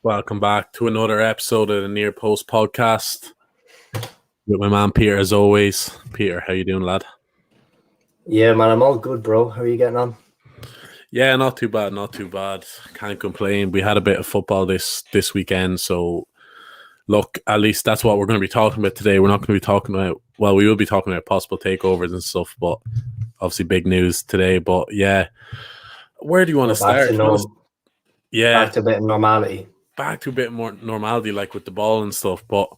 Welcome back to another episode of the Near Post Podcast with my man Peter, as always. Peter, how you doing, lad? Yeah, man, I'm all good, bro. How are you getting on? Yeah, not too bad, not too bad. Can't complain. We had a bit of football this weekend, so look, at least that's what we're going to be talking about today. We're not going to be talking about, well, we will be talking about possible takeovers and stuff, but obviously big news today. But yeah, where do you want to Back start? to Yeah, back to a bit of normality. back to a bit more normality, like with the ball and stuff, but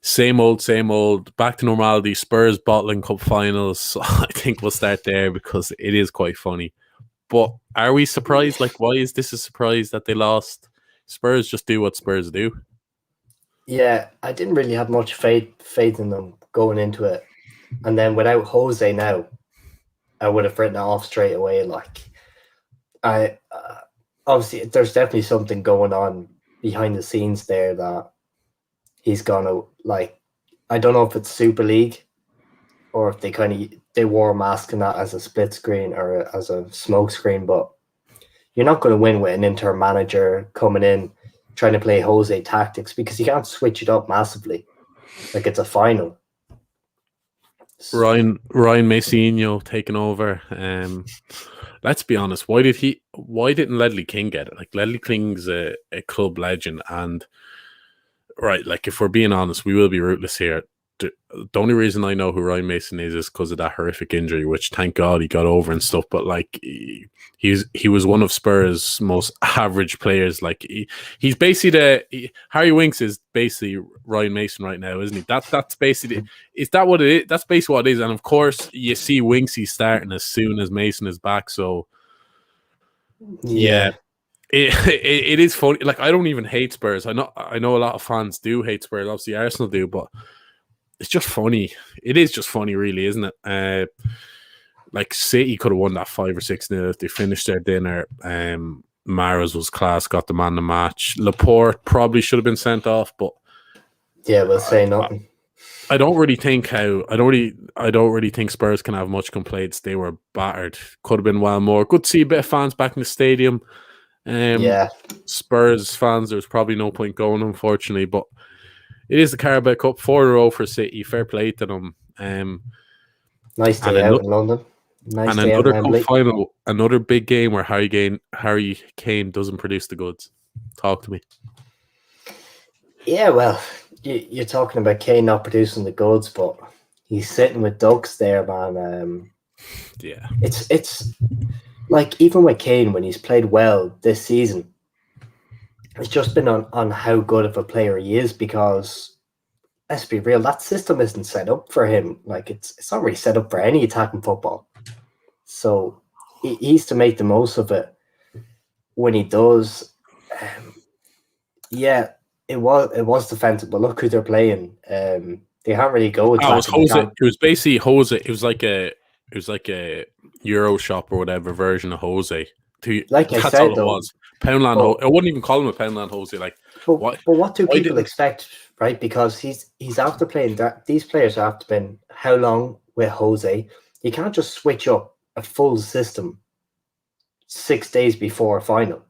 same old, back to normality. Spurs bottling cup finals. So I think we'll start there because it is quite funny. But are we surprised? Like, why is this a surprise that they lost? Spurs just do what Spurs do. Yeah, I didn't really have much faith in them going into it, and then without Jose now, I would have written it off straight away. Like, I obviously there's definitely something going on behind the scenes there that he's gonna like. I don't know if it's Super League or if they wore masking that as a split screen or as a smoke screen, but you're not going to win with an interim manager coming in trying to play Jose tactics because you can't switch it up massively. Like, it's a final. Ryan Massino taking over. Let's be honest. Why didn't Ledley King get it? Like, Ledley King's a club legend, and right, like, if we're being honest, we will be rootless here. The only reason I know who Ryan Mason is because of that horrific injury, which thank God he got over and stuff. But like, he was one of Spurs' most average players. Like, he's basically Harry Winks is basically Ryan Mason right now, isn't he? That's basically, is that what it is? That's basically what it is. And of course, you see Winksy starting as soon as Mason is back. So yeah. It is funny. Like, I don't even hate Spurs. I know a lot of fans do hate Spurs. Obviously, Arsenal do, but it's just funny. It is just funny, really, isn't it? Like, City could have won that 5 or 6-0 if they finished their dinner. Mahrez was class, got the man of the match. Laporte probably should have been sent off, but yeah, we'll say nothing. I don't really think Spurs can have much complaints. They were battered. Could have been well more. Good to see a bit of fans back in the stadium. Spurs fans, there's probably no point going, unfortunately, but it is the Carabao Cup, 4 in a row for City. Fair play to them. Nice day out in London. Nice day another out cup final, another big game where Harry Kane doesn't produce the goods. Talk to me. Yeah, well, you're talking about Kane not producing the goods, but he's sitting with Ducks there, man. Yeah, it's like, even with Kane, when he's played well this season, it's just been on how good of a player he is, because let's be real, that system isn't set up for him. Like, it's not really set up for any attacking football. So he needs to make the most of it when he does. Yeah, it was defensive, but look who they're playing. They can't really go attacking. it was Jose. It was basically Jose. It was like a Euro shop or whatever version of Jose. Like I said, all it was. Poundland. I wouldn't even call him a Poundland Jose. Like, but what do people expect, right? Because he's after playing that. These players are after playing how long with Jose? You can't just switch up a full system 6 days before a final.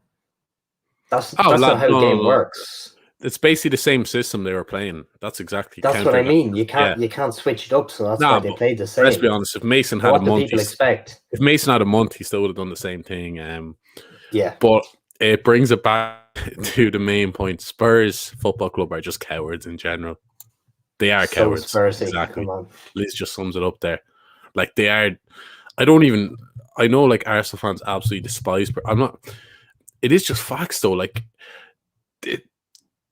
That's not how the game works. It's basically the same system they were playing. That's exactly. That's what I mean. You can't switch it up, so that's why they played the same. Let's be honest. If Mason had a month, what do people expect? If Mason had a month, he still would have done the same thing. Yeah, but it brings it back to the main point. Spurs Football Club are just cowards in general. They are cowards. Spursy. Exactly. Liz just sums it up there. Like, they are. I know, like, Arsenal fans absolutely despise, but I'm not. It is just facts, though. Like,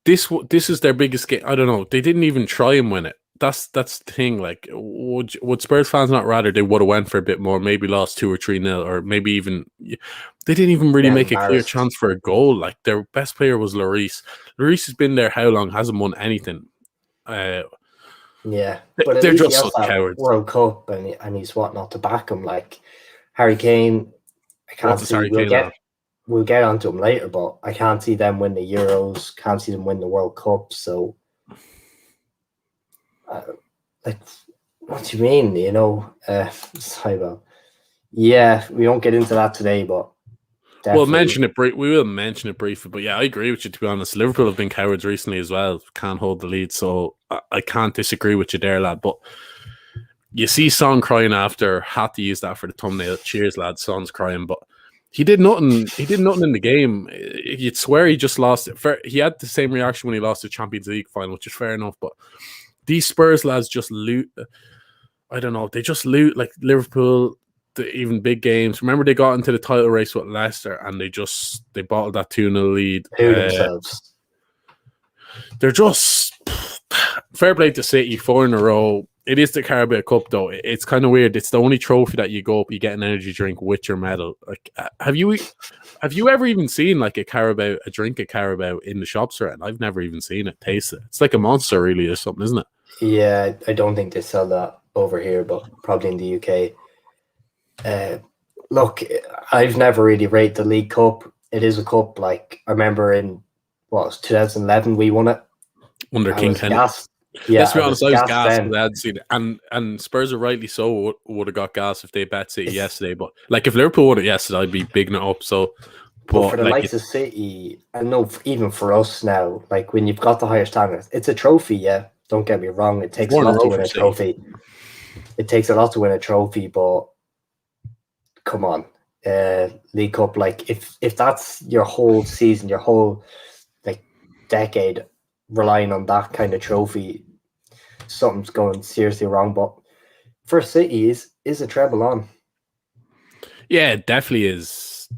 this is their biggest game. I don't know. They didn't even try and win it. That's the thing. Like, would Spurs fans not rather they would have went for a bit more, maybe lost 2 or 3-0, or maybe even they didn't even really make a clear chance for a goal. Like, their best player was Lloris. Lloris has been there how long? Hasn't won anything. Yeah, but they're just such cowards. World Cup, and he's not to back him. Like, Harry Kane, I can't see. We'll get onto him later, but I can't see them win the Euros. Can't see them win the World Cup. So, like, what do you mean? Sorry, well, yeah, we won't get into that today, but definitely. We will mention it briefly, but yeah, I agree with you. To be honest, Liverpool have been cowards recently as well. Can't hold the lead, so I can't disagree with you there, lad. But you see Son crying after. Had to use that for the thumbnail. Cheers, lad. Son's crying, but he did nothing. He did nothing in the game. You'd swear he just lost it. He had the same reaction when he lost the Champions League final, which is fair enough. But these Spurs lads just loot. I don't know. They just loot like Liverpool. Even big games. Remember, they got into the title race with Leicester, and they bottled that 2-0 lead. Who themselves? They're just fair play to City, 4 in a row. It is the Carabao Cup, though. It's kind of weird. It's the only trophy that you go up, you get an energy drink with your medal. Like, have you ever even seen like a drink of Carabao in the shops or anything? I've never even seen it, taste it. It's like a Monster, really, or something, isn't it? Yeah, I don't think they sell that over here, but probably in the UK. Look, I've never really rated the League Cup. It is a cup. Like, I remember in 2011 we won it under King Kenny. Yeah, let's be honest, I was gassed because I hadn't seen it, and Spurs are rightly so would have got gas if they bet City yesterday. But like, if Liverpool won it yesterday, I'd be bigging it up. So, but for the likes of City, I know even for us now, like when you've got the higher standards, it's a trophy. Yeah, don't get me wrong. It takes a lot to win a trophy. It takes a lot to win a trophy, but come on, League Cup. Like if that's your whole season, your whole like decade relying on that kind of trophy, something's going seriously wrong. But for City, is a treble on. Yeah, it definitely is.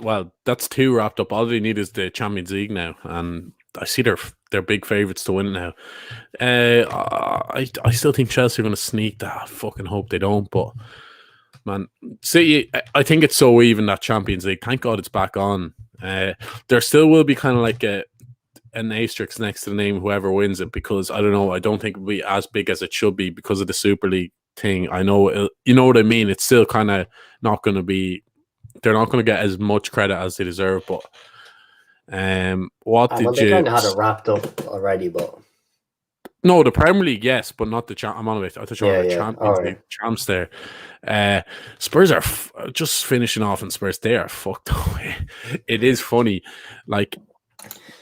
Well, that's 2 wrapped up. All they need is the Champions League now, and I see they're big favourites to win it now. I still think Chelsea are going to sneak that. I fucking hope they don't, but man, City, I think it's so even, that Champions League. Thank God it's back on. There still will be kind of like an asterisk next to the name whoever wins it, because I don't know. I don't think it'll be as big as it should be because of the Super League thing. I know you know what I mean. It's still kind of not going to be. They're not going to get as much credit as they deserve. But what did they kind of had it wrapped up already, but. No, the Premier League, yes, but not the I'm on it. I thought you were Champions League champs there. Spurs are just finishing off, and Spurs, they are fucked away. It is funny, like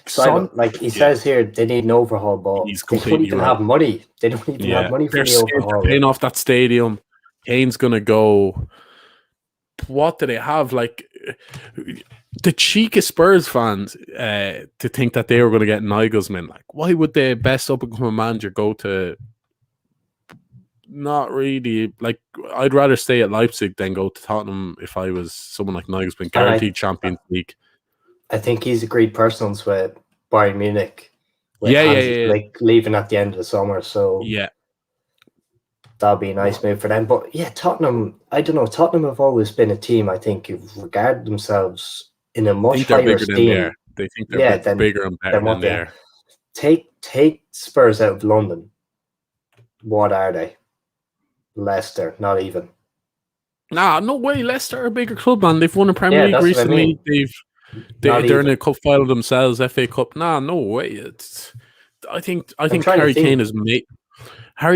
Son, like he says here, they need an overhaul, but they don't even have money. They don't even have money for the overhaul. They're paying off that stadium. Kane's gonna go. What do they have? Like the cheek of Spurs fans to think that they were going to get Nagelsmann. Like, why would the best up and coming manager go to? Not really. Like, I'd rather stay at Leipzig than go to Tottenham if I was someone like Nagelsmann. Guaranteed Champions League. I think he's agreed personals with Bayern Munich. Yeah. Like leaving at the end of the summer, so yeah. That'll be a nice move for them. But yeah, Tottenham, I don't know. Tottenham have always been a team, I think, who regard themselves in a much higher esteem. They think they're bigger and better than they are. Take Spurs out of London. What are they? Leicester, not even. Nah, no way. Leicester are a bigger club, man. They've won a Premier League recently. I mean. They're in a cup final themselves, FA Cup. Nah, no way. I think Harry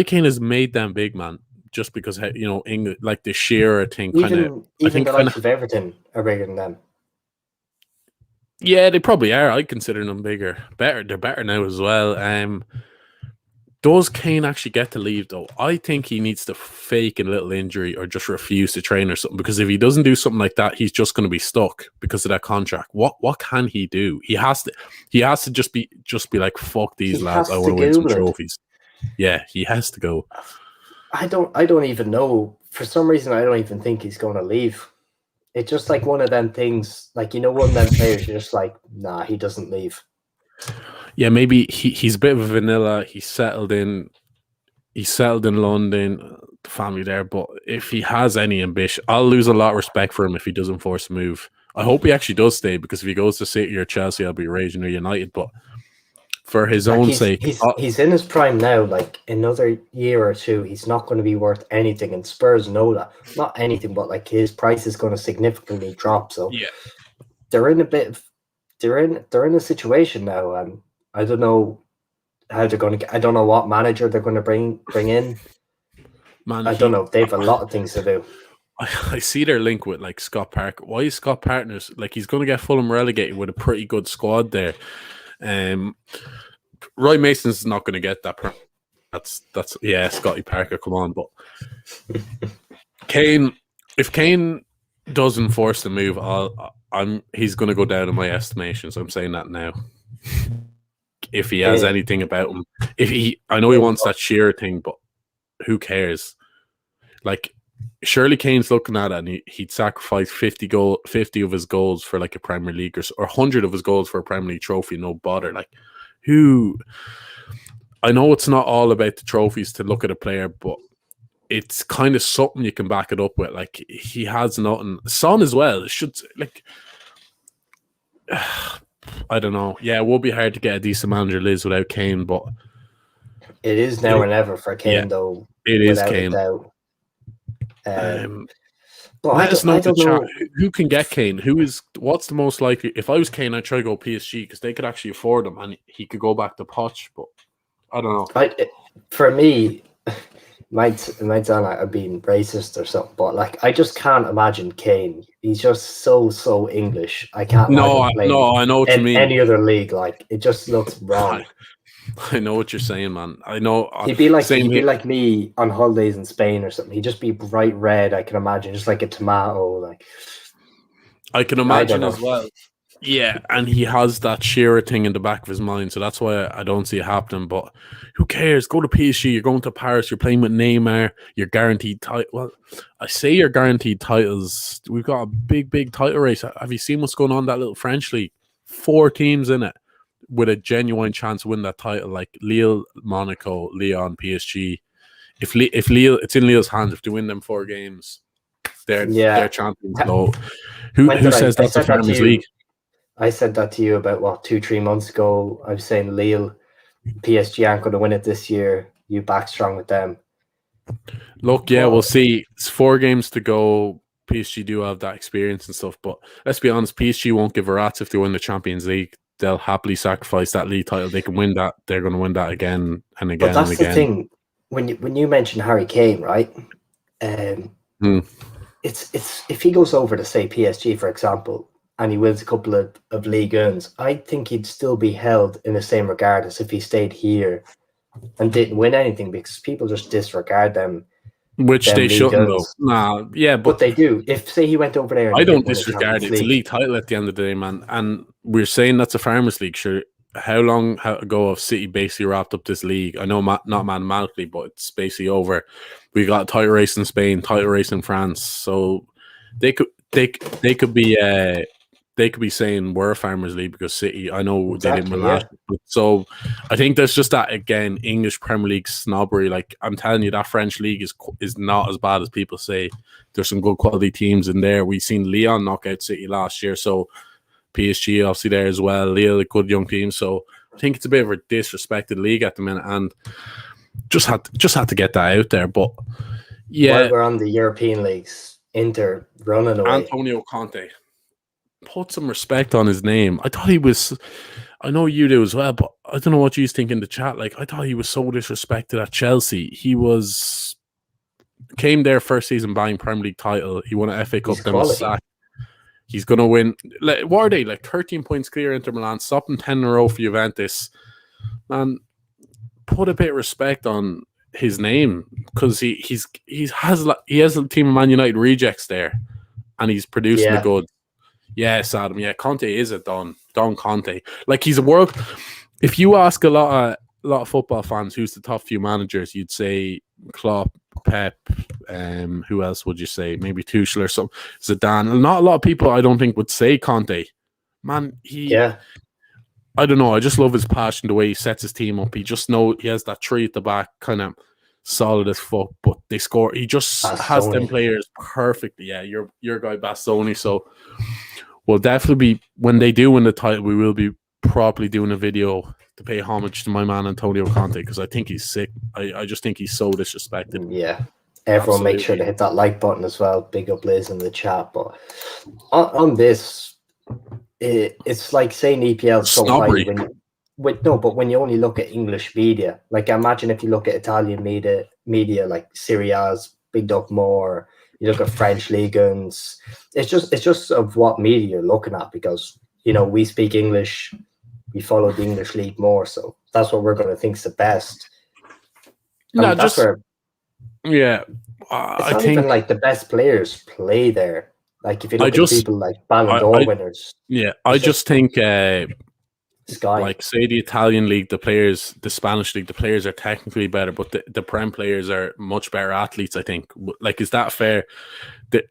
Kane has made them big, man. Just because England, like the Shearer thing, even the likes of Everton are bigger than them. Yeah, they probably are. I consider them bigger. They're better now as well. Does Kane actually get to leave, though? I think he needs to fake a little injury or just refuse to train or something, because if he doesn't do something like that, he's just going to be stuck because of that contract. What can he do? He has to just be like, fuck these lads, I want to win some trophies. Yeah, he has to go. I don't even know. For some reason, I don't even think he's going to leave. It's just like one of them things, like, one of them players, you're just like, nah, he doesn't leave. Yeah, maybe he's a bit of a vanilla. He's settled in London, the family there. But if he has any ambition, I'll lose a lot of respect for him if he doesn't force a move. I hope he actually does stay, because if he goes to City or Chelsea, I'll be raging, or United. But for his own sake, he's in his prime now. Like, another year or two, he's not going to be worth anything, and Spurs know that. Not anything, but like his price is going to significantly drop. So yeah, they're in a situation now, and I don't know how they're going to get. I don't know what manager they're going to bring in. Man, I don't know. They have a lot of things to do. I see their link with like Scott Parker. Why is Scott Partners like he's going to get Fulham relegated with a pretty good squad there? Roy Mason's not going to get that. That's yeah, Scotty Parker. Come on, but Kane. If Kane doesn't force the move, he's going to go down in my estimations. I'm saying that now. If he has anything about him, I know he wants that Shearer thing, but who cares? Like, surely Kane's looking at it and he'd sacrifice 50 of his goals for like a Premier League or 100 of his goals for a Premier League trophy, no bother. Like, who? I know it's not all about the trophies to look at a player, but it's kind of something you can back it up with. Like, he has nothing. Son as well should, like, I don't know. Yeah, it would be hard to get a decent manager, Liz, without Kane, but it is now or never for Kane, though. It is Kane. But let us know in the chat who can get Kane. What's the most likely? If I was Kane, I'd try to go PSG because they could actually afford him and he could go back to Poch. But I don't know. For me, might sound like I'm being racist or something, but like I just can't imagine Kane. He's just so English. I can't. No, I know what you mean. Any other league, like it just looks wrong. I know what you're saying, man. I know. He'd be like me on holidays in Spain or something. He'd just be bright red. I can imagine, just like a tomato. Like I can imagine as well. Yeah, and he has that Shearer thing in the back of his mind, so that's why I don't see it happening. But who cares? Go to PSG. You're going to Paris. You're playing with Neymar. You're guaranteed title. Well, I say you're guaranteed titles. We've got a big title race. Have you seen what's going on in that little French league? 4 teams in it with a genuine chance to win that title, like Lille, Monaco, Lyon, PSG. If Lille, it's in Lille's hands. If they win them 4 games, they're champions. So who says that's a Farmers League? I said that to you about 2-3 months ago. I was saying Lille, PSG aren't going to win it this year. You back strong with them. Look, yeah, we'll see. It's 4 games to go. PSG do have that experience and stuff, but let's be honest, PSG won't give a rat's if they win the Champions League. They'll happily sacrifice that league title. They can win that. They're going to win that again and again. But that's the thing. When you mention Harry Kane, right? It's if he goes over to say PSG, for example, and he wins a couple of League Ones, I think he'd still be held in the same regard as if he stayed here and didn't win anything because people just disregard them. Which they shouldn't, though. Nah, yeah, but they do. If, say, he went over there... I don't disregard it. It's a league title at the end of the day, man. And we're saying that's a Farmers League, sure. How long ago have City basically wrapped up this league? I know not mathematically, but it's basically over. We got a title race in Spain, title race in France. So they could be saying we're a Farmers League because City, I know they didn't win last. So I think there's just that, again, English Premier League snobbery. Like, I'm telling you, that French league is not as bad as people say. There's some good quality teams in there. We've seen Lyon knock out City last year, so PSG obviously there as well. Lille, a good young team. So I think it's a bit of a disrespected league at the minute, and just had to get that out there. But yeah, while we're on the European leagues, Inter running away. Antonio Conte. Put some respect on his name. I thought he was, I know you do as well, but I don't know what you think in the chat. Like, I thought he was so disrespected at Chelsea. He came there first season buying Premier League title. He won an FA Cup, then was sacked. He's going to win. What are they? Like 13 points clear Inter Milan, stopping 10 in a row for Juventus. Man, put a bit of respect on his name because he has a team of Man United rejects there, and he's producing the good. Yes, Adam. Yeah, Conte is a Don Conte. Like, he's a world. If you ask a lot of football fans who's the top few managers, you'd say Klopp, Pep. Who else would you say? Maybe Tuchel or something. Zidane. Not a lot of people, I don't think, would say Conte. Man, I don't know. I just love his passion, the way he sets his team up. He just he has that 3 at the back, kind of solid as fuck. But they score. He just has them players perfectly. Yeah, your guy Bastoni. So we'll definitely be, when they do win the title, we will be probably doing a video to pay homage to my man Antonio Conte because I think he's sick. I just think he's so disrespected. Yeah. Everyone make sure to hit that like button as well. Big up Liz in the chat. But on this, it's like saying EPL so high but when you only look at English media, like imagine if you look at Italian media like Serie A's bigged up more, You look at French Ligue 1s. It's just of what media you're looking at, because we speak English, we follow the English league more, so that's what we're going to think's the best. No, that's where yeah. it's not even like the best players play there. Like if you look at people like Ballon d'Or winners. Yeah, I just think Sky. like say the Italian league, the Spanish league, the players are technically better, but the Prem players are much better athletes, I think. Like, is that fair? The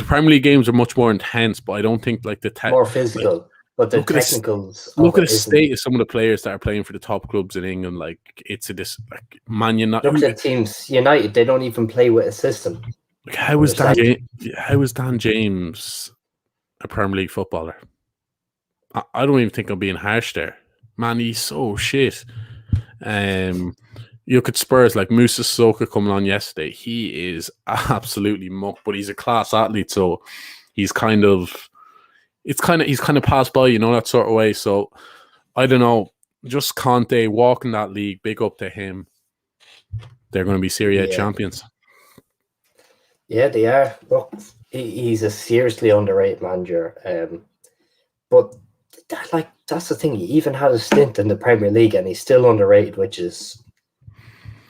Premier League games are much more intense, but I don't think like more physical. Like, but the technicals. Look at the state of some of the players that are playing for the top clubs in England. Like, it's like Man United. Look at teams. United, they don't even play with a system. Like, how is Dan James a Premier League footballer? I don't even think I'm being harsh there. Man, he's so shit. You look at Spurs, like Moussa Sissoko coming on yesterday. He is absolutely muck, but he's a class athlete, so he's kind of passed by, that sort of way. So I don't know. Just Conte walking that league, big up to him. They're going to be Serie A champions. Yeah, they are. Look, he's a seriously underrated manager. But that's the thing. He even had a stint in the Premier League, and he's still underrated, which is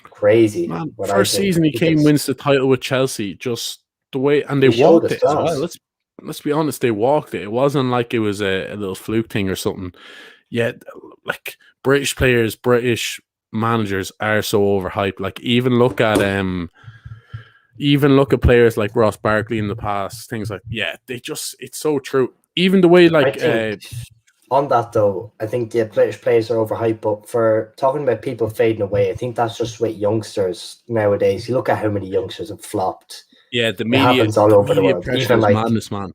crazy. Man, first season he wins the title with Chelsea. Just the way, and they walked it as well. Let's be honest, they walked it. It wasn't like it was a little fluke thing or something. Yet, like British players, British managers are so overhyped. Like even look at players like Ross Barkley in the past. Things like it's so true. Even the way on that though, I think the British players are overhyped. But for talking about people fading away, I think that's just with youngsters nowadays. You look at how many youngsters have flopped. Yeah, the media happens all over the world. Even like madness, man.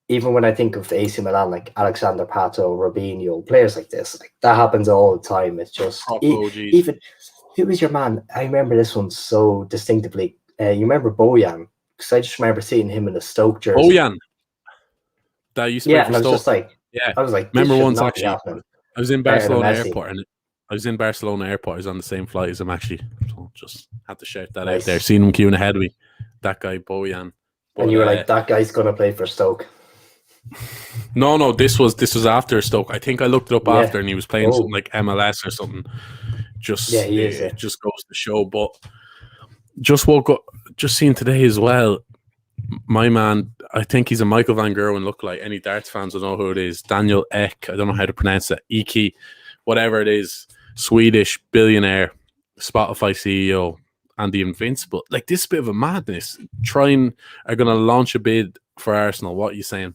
Even when I think of AC Milan, like Alexander Pato, Robinho, players like this, like that happens all the time. It's just even who was your man? I remember this one so distinctively. You remember Bojan? Because I just remember seeing him in a Stoke jersey. Bojan. That used to and I was just like, I was like, remember once actually, I was in Barcelona Airport, and I was on the same flight as him actually. So just had to shout that out there. Seen him queuing ahead of me. That guy Bojan. And you were like, that guy's gonna play for Stoke. No, this was after Stoke. I think I looked it up after, and he was playing something like MLS or something. It just goes to show. But just seeing today as well. My man, I think he's a Michael Van Gerwen look-alike. Any darts fans will know who it is. Daniel Ek, I don't know how to pronounce it. Iki, whatever it is. Swedish billionaire, Spotify CEO, and the Invincible. Like, this bit of a madness. Are going to launch a bid for Arsenal. What are you saying?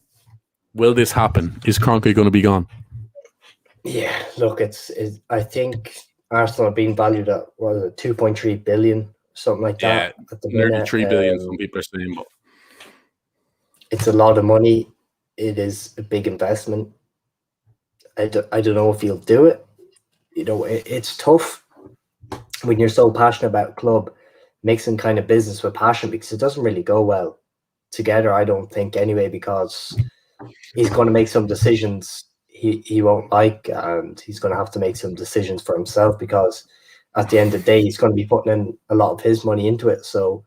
Will this happen? Is Kroenke going to be gone? Yeah, look, I think Arsenal are being valued at, 2.3 billion, something like that. Yeah, nearly 3 billion, some people are saying, but it's a lot of money. It is a big investment. I don't know if he'll do it. It's tough when you're so passionate about a club, mixing kind of business with passion, because it doesn't really go well together, I don't think, anyway, because he's going to make some decisions he won't like, and he's going to have to make some decisions for himself, because at the end of the day, he's going to be putting in a lot of his money into it. So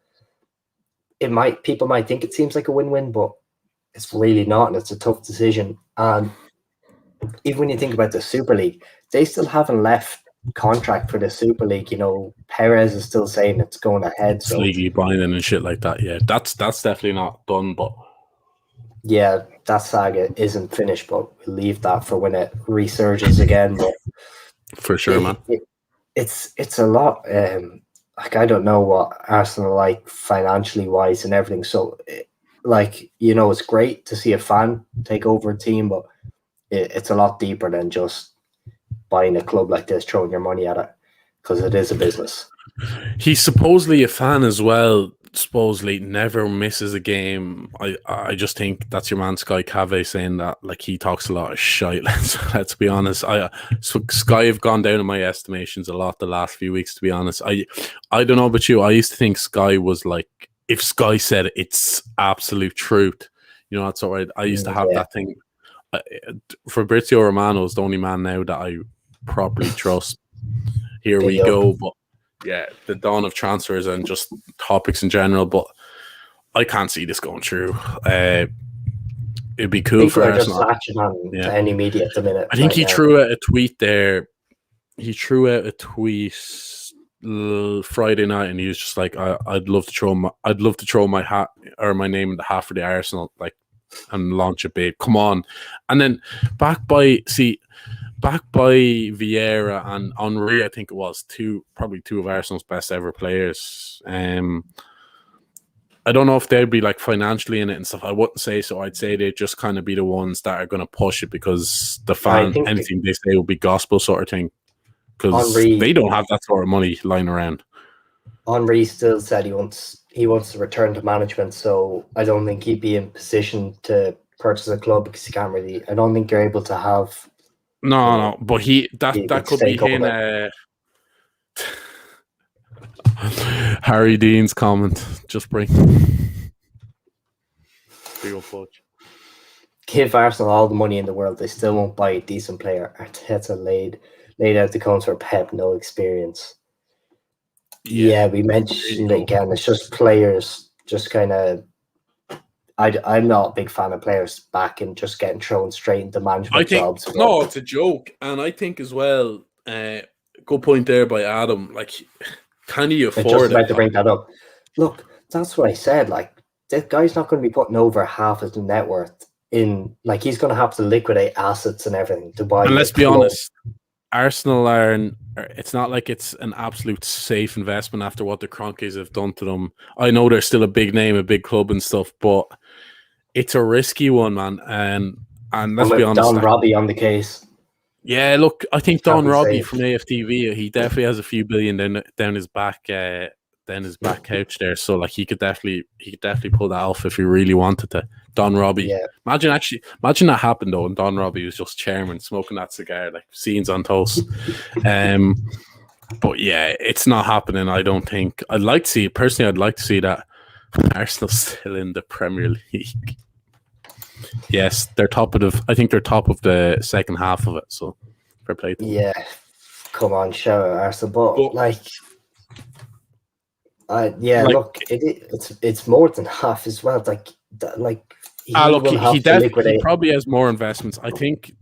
people might think it seems like a win-win, but it's really not, and it's a tough decision. And even when you think about the Super League, they still haven't left contract for the Super League.꯫ Perez is still saying it's going ahead. So legally binding and shit like that. Yeah, that's definitely not done. But yeah, that saga isn't finished. But we'll leave that for when it resurges again. But for sure, man. It's a lot. I don't know what Arsenal like financially wise and everything. So, it's great to see a fan take over a team, but it's a lot deeper than just buying a club like this, throwing your money at it, because it is a business. He's supposedly a fan as well. Supposedly never misses a game. I just think that's your man Sky Cave saying that. Like, he talks a lot of shite. Let's be honest. So Sky have gone down in my estimations a lot the last few weeks. To be honest, I don't know about you. I used to think Sky was like, if Sky said it, it's absolute truth. That's all right. I used to have that thing. Fabrizio Romano is the only man now that I properly trust. Here we go. But yeah, the dawn of transfers and just topics in general. But I can't see this going through. It'd be cool People for are just Arsenal. latching on Yeah. to any media at the minute. I think right he now. threw out a tweet there. He threw out a tweet Friday night, and he was just like, "I'd love to throw my hat or my name in the hat for the Arsenal, like, and launch a bid. Come on!" And then back by Vieira and Henry, I think it was probably two of Arsenal's best ever players. I don't know if they'd be like financially in it and stuff. I wouldn't say so. I'd say they'd just kind of be the ones that are going to push it because the fan, anything they say will be gospel sort of thing. Because they don't have that sort of money lying around. Henry still said he wants to return to management, so I don't think he'd be in position to purchase a club because he can't really. I don't think you're able to have. No, but that could be him. Harry Dean's comment. Just bring. Big old fudge. Give Arsenal all the money in the world, they still won't buy a decent player. Arteta laid out the cones for Pep, no experience. Yeah, we mentioned it again. It's just players just kind of. I'm not a big fan of players back and just getting thrown straight into management jobs. No, it's a joke. And I think as well, good point there by Adam. Like, can you afford it? I just about to bring that up. Look, that's what I said. Like, that guy's not going to be putting over half his net worth in. Like, he's going to have to liquidate assets and everything to buy. And let's be honest, Arsenal it's not like it's an absolute safe investment after what the Kroenkes have done to them. I know they're still a big name, a big club and stuff, but it's a risky one, man. And let's be honest, Don Robbie on the case. Yeah, look, I think Don Robbie from AFTV, he definitely has a few billion down his back couch there. So like he could definitely pull that off if he really wanted to. Don Robbie. Yeah. Imagine that happened though, and Don Robbie was just chairman smoking that cigar, like scenes on toast. But yeah, it's not happening, I don't think. I'd like to see that Arsenal still in the Premier League. Yes, they're top of the second half of it, so fair play to them. Yeah, come on, shout out Arsenal, but look, it's more than half as well. He probably has more investments. I think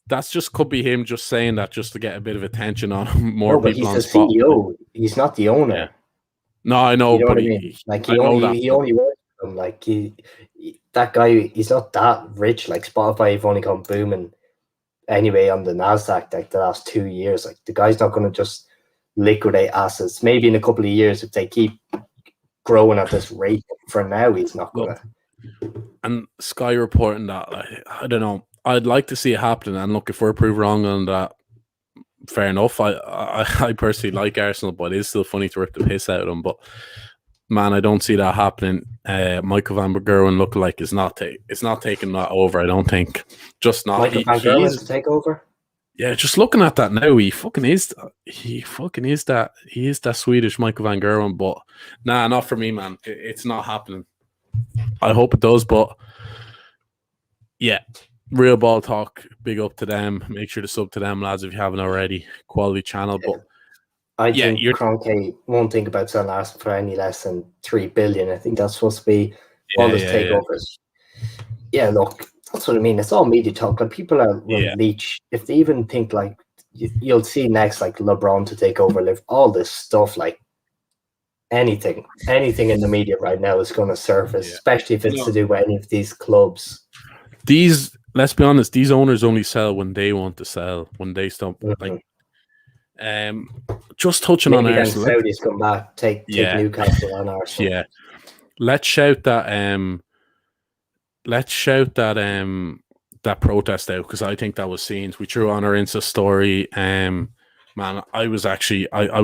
that's just could be him just saying that just to get a bit of attention on more people on the spot. He's the CEO. He's not the owner. Yeah. No, I know, you know but what I mean? He only works for him. Like that guy, he's not that rich. Like Spotify have only gone booming anyway on the NASDAQ like the last 2 years. Like the guy's not going to just liquidate assets. Maybe in a couple of years if they keep growing at this rate. For now, he's not going to. And Sky reporting that, I don't know. I'd like to see it happening. And look, if we're proved wrong on that, fair enough. I personally like Arsenal, but it is still funny to rip the piss out of them. But man, I don't see that happening. Michael Van Gerwen lookalike is not taking that over. I don't think. Just not. Michael Van Gerwen to take over. Yeah, just looking at that now, he fucking is that. He is that Swedish Michael Van Gerwen, but nah, not for me, man. It's not happening. I hope it does, but yeah. Real Ball Talk, big up to them. Make sure to sub to them, lads, if you haven't already. Quality channel, but I think Kroenke won't think about selling Arsenal for any less than $3 billion. I think that's supposed to be all his takeovers. Yeah, look, that's what I mean. It's all media talk. Like people are leech. If they even think like you'll see next, like LeBron to take over, all this stuff, like anything in the media right now is going to surface, especially if it's to do with any of these clubs. Let's be honest, these owners only sell when they want to sell, when they stop. Like, just touching on Arsenal. Saudis come back, take Newcastle on Arsenal. Yeah, let's shout that protest out because I think that was scenes. We threw on our Insta story. Man, I was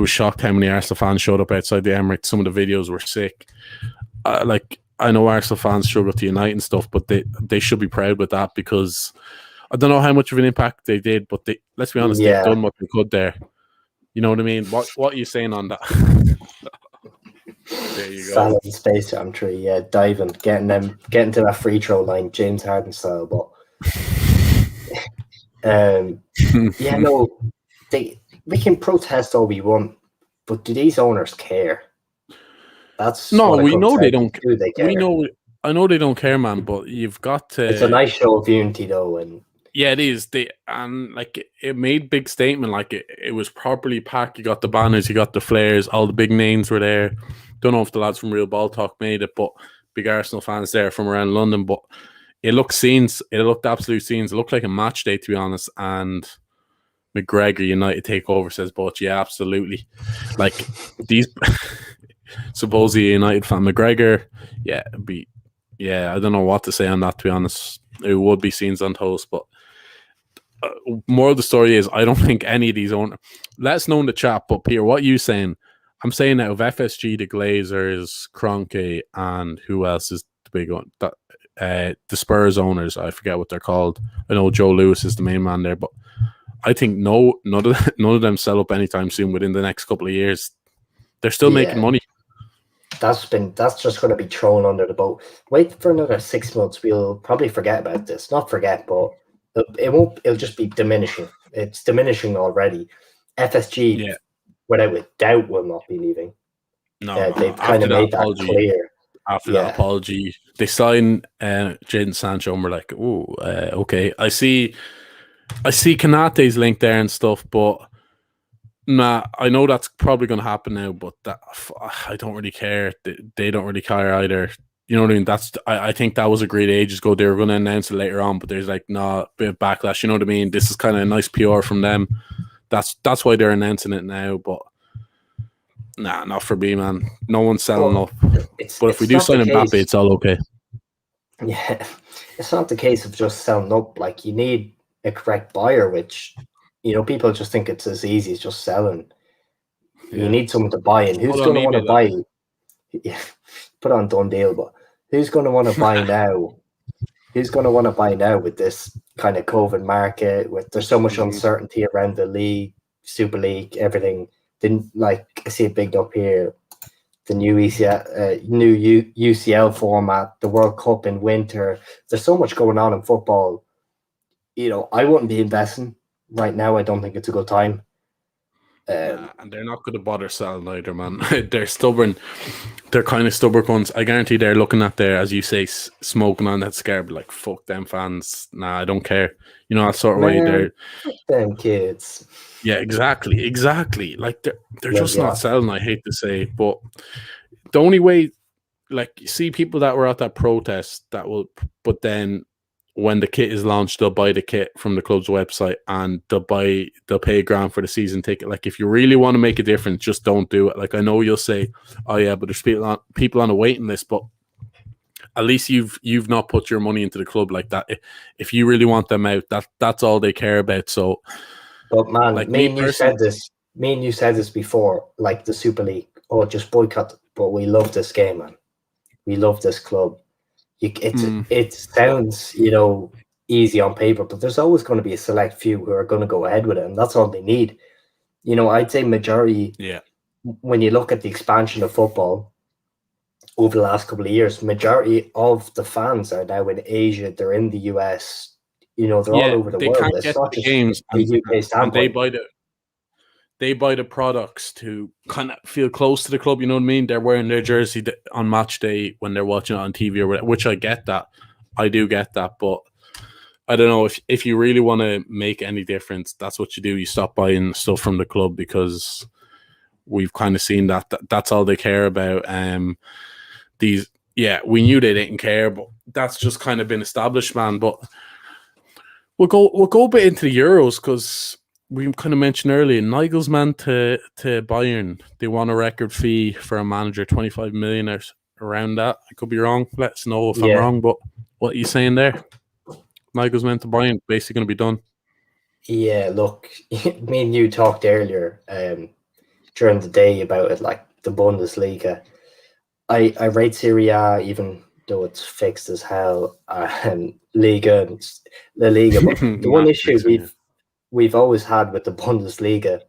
shocked how many Arsenal fans showed up outside the Emirates. Some of the videos were sick. I know Arsenal fans struggle to unite and stuff, but they should be proud with that because I don't know how much of an impact they did, but let's be honest, they've done what they could there. You know what I mean? What are you saying on that? There you go. Salad and Space Jam tree, diving, getting to that free throw line, James Harden style, but we can protest all we want, but do these owners care? That's No, what it we comes know they down to. don't. Do they We care? know. I know they don't care, man. But you've got It's a to. nice show of unity, though, and Yeah, it is. They and like it made big statement. Like it was properly packed. You got the banners, you got the flares. All the big names were there. Don't know if the lads from Real Ball Talk made it, but big Arsenal fans there from around London. But it looked scenes. It looked absolute scenes. It looked like a match day, to be honest. And McGregor United takeover says, but yeah, absolutely. Like these supposedly United fan McGregor, yeah, I don't know what to say on that, to be honest. It would be scenes on toast, but more of the story is I don't think any of these owners. Let us know in the chat. But Peter, what are you saying? I'm saying out of FSG, the Glazers, Kroenke, and who else is the big one? The Spurs owners. I forget what they're called. I know Joe Lewis is the main man there, but I think none of them sell up anytime soon. Within the next couple of years, they're still making money. That's just going to be thrown under the boat. Wait for another 6 months. We'll probably forget about this. Not forget, but it won't. It'll just be diminishing. It's diminishing already. FSG, without a doubt, will not be leaving. No, they've kind of made that clear. After that apology, they signed Jadon Sancho, and we're like, oh, okay. I see Kanate's link there and stuff, but nah, I know that's probably going to happen now. But I don't really care. They don't really care either. You know what I mean? I think that was agreed ages ago. They were going to announce it later on, but there's like a bit of backlash. You know what I mean? This is kind of a nice PR from them. That's why they're announcing it now. But nah, not for me, man. No one's selling up. But if we do sign Mbappe, it's all okay. Yeah, it's not the case of just selling up. Like, you need a correct buyer, which, people just think it's as easy as just selling. Yeah. You need someone to buy in. Who's going to want to buy? Yeah, put on done deal, but who's going to want to buy now? Who's going to want to buy now with this kind of COVID market? With there's so much uncertainty around the league, Super League, everything. Didn't like I see a big up here. The new UCL format, the World Cup in winter. There's so much going on in football. I wouldn't be investing right now. I don't think it's a good time. And they're not going to bother selling either, man. They're stubborn. They're kind of stubborn ones. I guarantee they're looking at their, as you say, smoking on that scarab, like, fuck them fans. Nah, I don't care. That sort of way. They're them kids. Yeah, exactly. Like they're just not selling. I hate to say, but the only way, like, you see people that were at that protest but then when the kit is launched, they'll buy the kit from the club's website and they'll pay $1,000 for the season ticket. Like, if you really want to make a difference, just don't do it. Like, I know you'll say, oh yeah, but there's people on a waiting list, but at least you've not put your money into the club like that. If you really want them out, that's all they care about. So, but man, like, me and you said this before, like the Super League. Oh, just boycott. But we love this game, man. We love this club. It sounds, easy on paper, but there's always going to be a select few who are going to go ahead with it, and that's all they need. I'd say majority. Yeah. When you look at the expansion of football over the last couple of years, majority of the fans are now in Asia. They're in the US. They're all over the world. It's not just games, and they buy the products to kind of feel close to the club. You know what I mean? They're wearing their jersey on match day when they're watching it on TV or whatever, which I get that. I do get that. But I don't know, if you really want to make any difference, that's what you do. You stop buying stuff from the club, because we've kind of seen that's all they care about. We knew they didn't care, but that's just kind of been established, man. But we'll go a bit into the Euros, because we kind of mentioned earlier, Nagelsmann to Bayern. They want a record fee for a manager, 25 million or around that. I could be wrong. Let us know if I'm wrong. But what are you saying there? Nagelsmann to Bayern, basically going to be done. Yeah, look, me and you talked earlier during the day about it, like the Bundesliga. I rate Serie A, even though it's fixed as hell, Liga and La Liga. But the one issue we've always had with the Bundesliga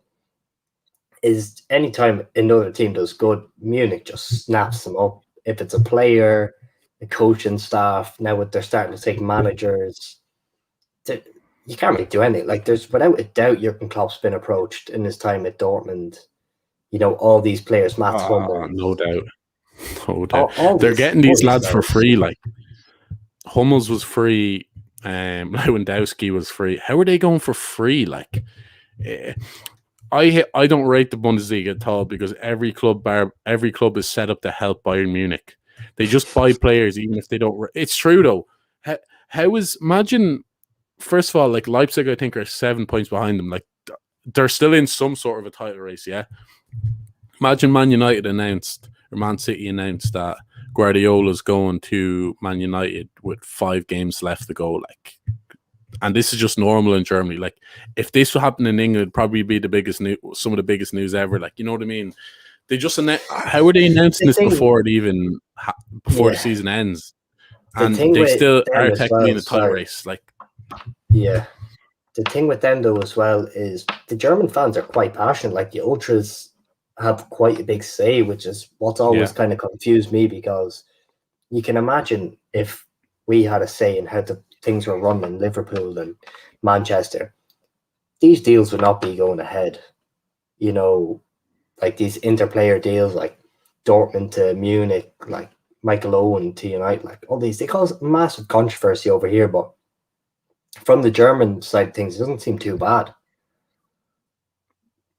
is anytime another team does good, Munich just snaps them up. If it's a player, a coaching staff, now they're starting to take managers, you can't really do anything. Like, there's without a doubt Jurgen Klopp's been approached in his time at Dortmund. All these players, Mats Hummels. No doubt. Oh, All they're these, getting all these these lads for guys. free. Like Hummels was free. Lewandowski was free. How are they going for free? Like, eh, I don't rate the Bundesliga at all because every club is set up to help Bayern Munich. They just buy players even if they don't. It's true though. How is imagine first of all, like Leipzig, I think are 7 points behind them. Like they're still in some sort of a title race. Yeah. Imagine Man United announced or Man City announced that Guardiola's going to Man United with 5 games left to go. Like, and this is just normal in Germany. Like, if this would happen in England, it'd probably be the biggest news, some of the biggest news ever. Like, you know what I mean? They just how are they announcing The this thing, before it even before the yeah, season ends? the And thing they with still them are as technically well. in a title Sorry, race. Like, yeah. The thing with them though as well is the German fans are quite passionate. Like the ultras have quite a big say, which is what's always yeah, kind of confused me because you can imagine if we had a say in how the things were run in Liverpool and Manchester, these deals would not be going ahead. You know, like these interplayer deals, like Dortmund to Munich, like Michael Owen to United, like all these, they cause massive controversy over here. But from the German side of things, it doesn't seem too bad.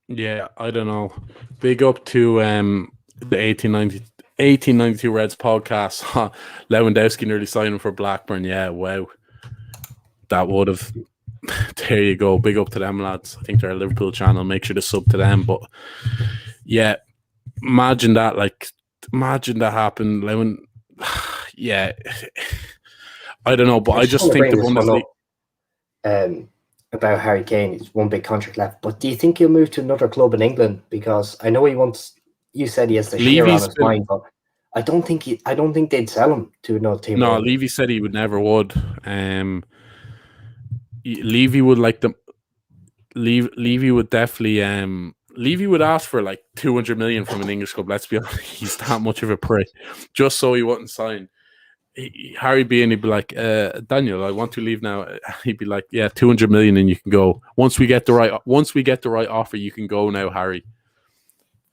yeah. I don't know. Big up to the 1892 Reds podcast. Lewandowski nearly signing for Blackburn. Yeah, wow. That would have. There you go. Big up to them lads. I think they're a Liverpool channel. Make sure to sub to them. But yeah, imagine that. Like, imagine that happened. Lewin, yeah, I don't know, but I I just want just to think bring the this one Bundesliga. up about Harry Kane. He's one big contract left, but do you think he'll move to another club in England? Because I know he wants. You said he has the shear on Levy's his been mind, but I don't think I don't think they'd sell him to another team in no. England. Levy said he would never would. Levy would like them. Levy would definitely. Levy would ask for like 200 million from an English club. Let's be honest, he's that much of a prick, just so he wouldn't sign. Harry being, he'd be like, Daniel, I want to leave now. He'd be like, yeah, 200 million and you can go. Once we get the right offer, you can go now, Harry.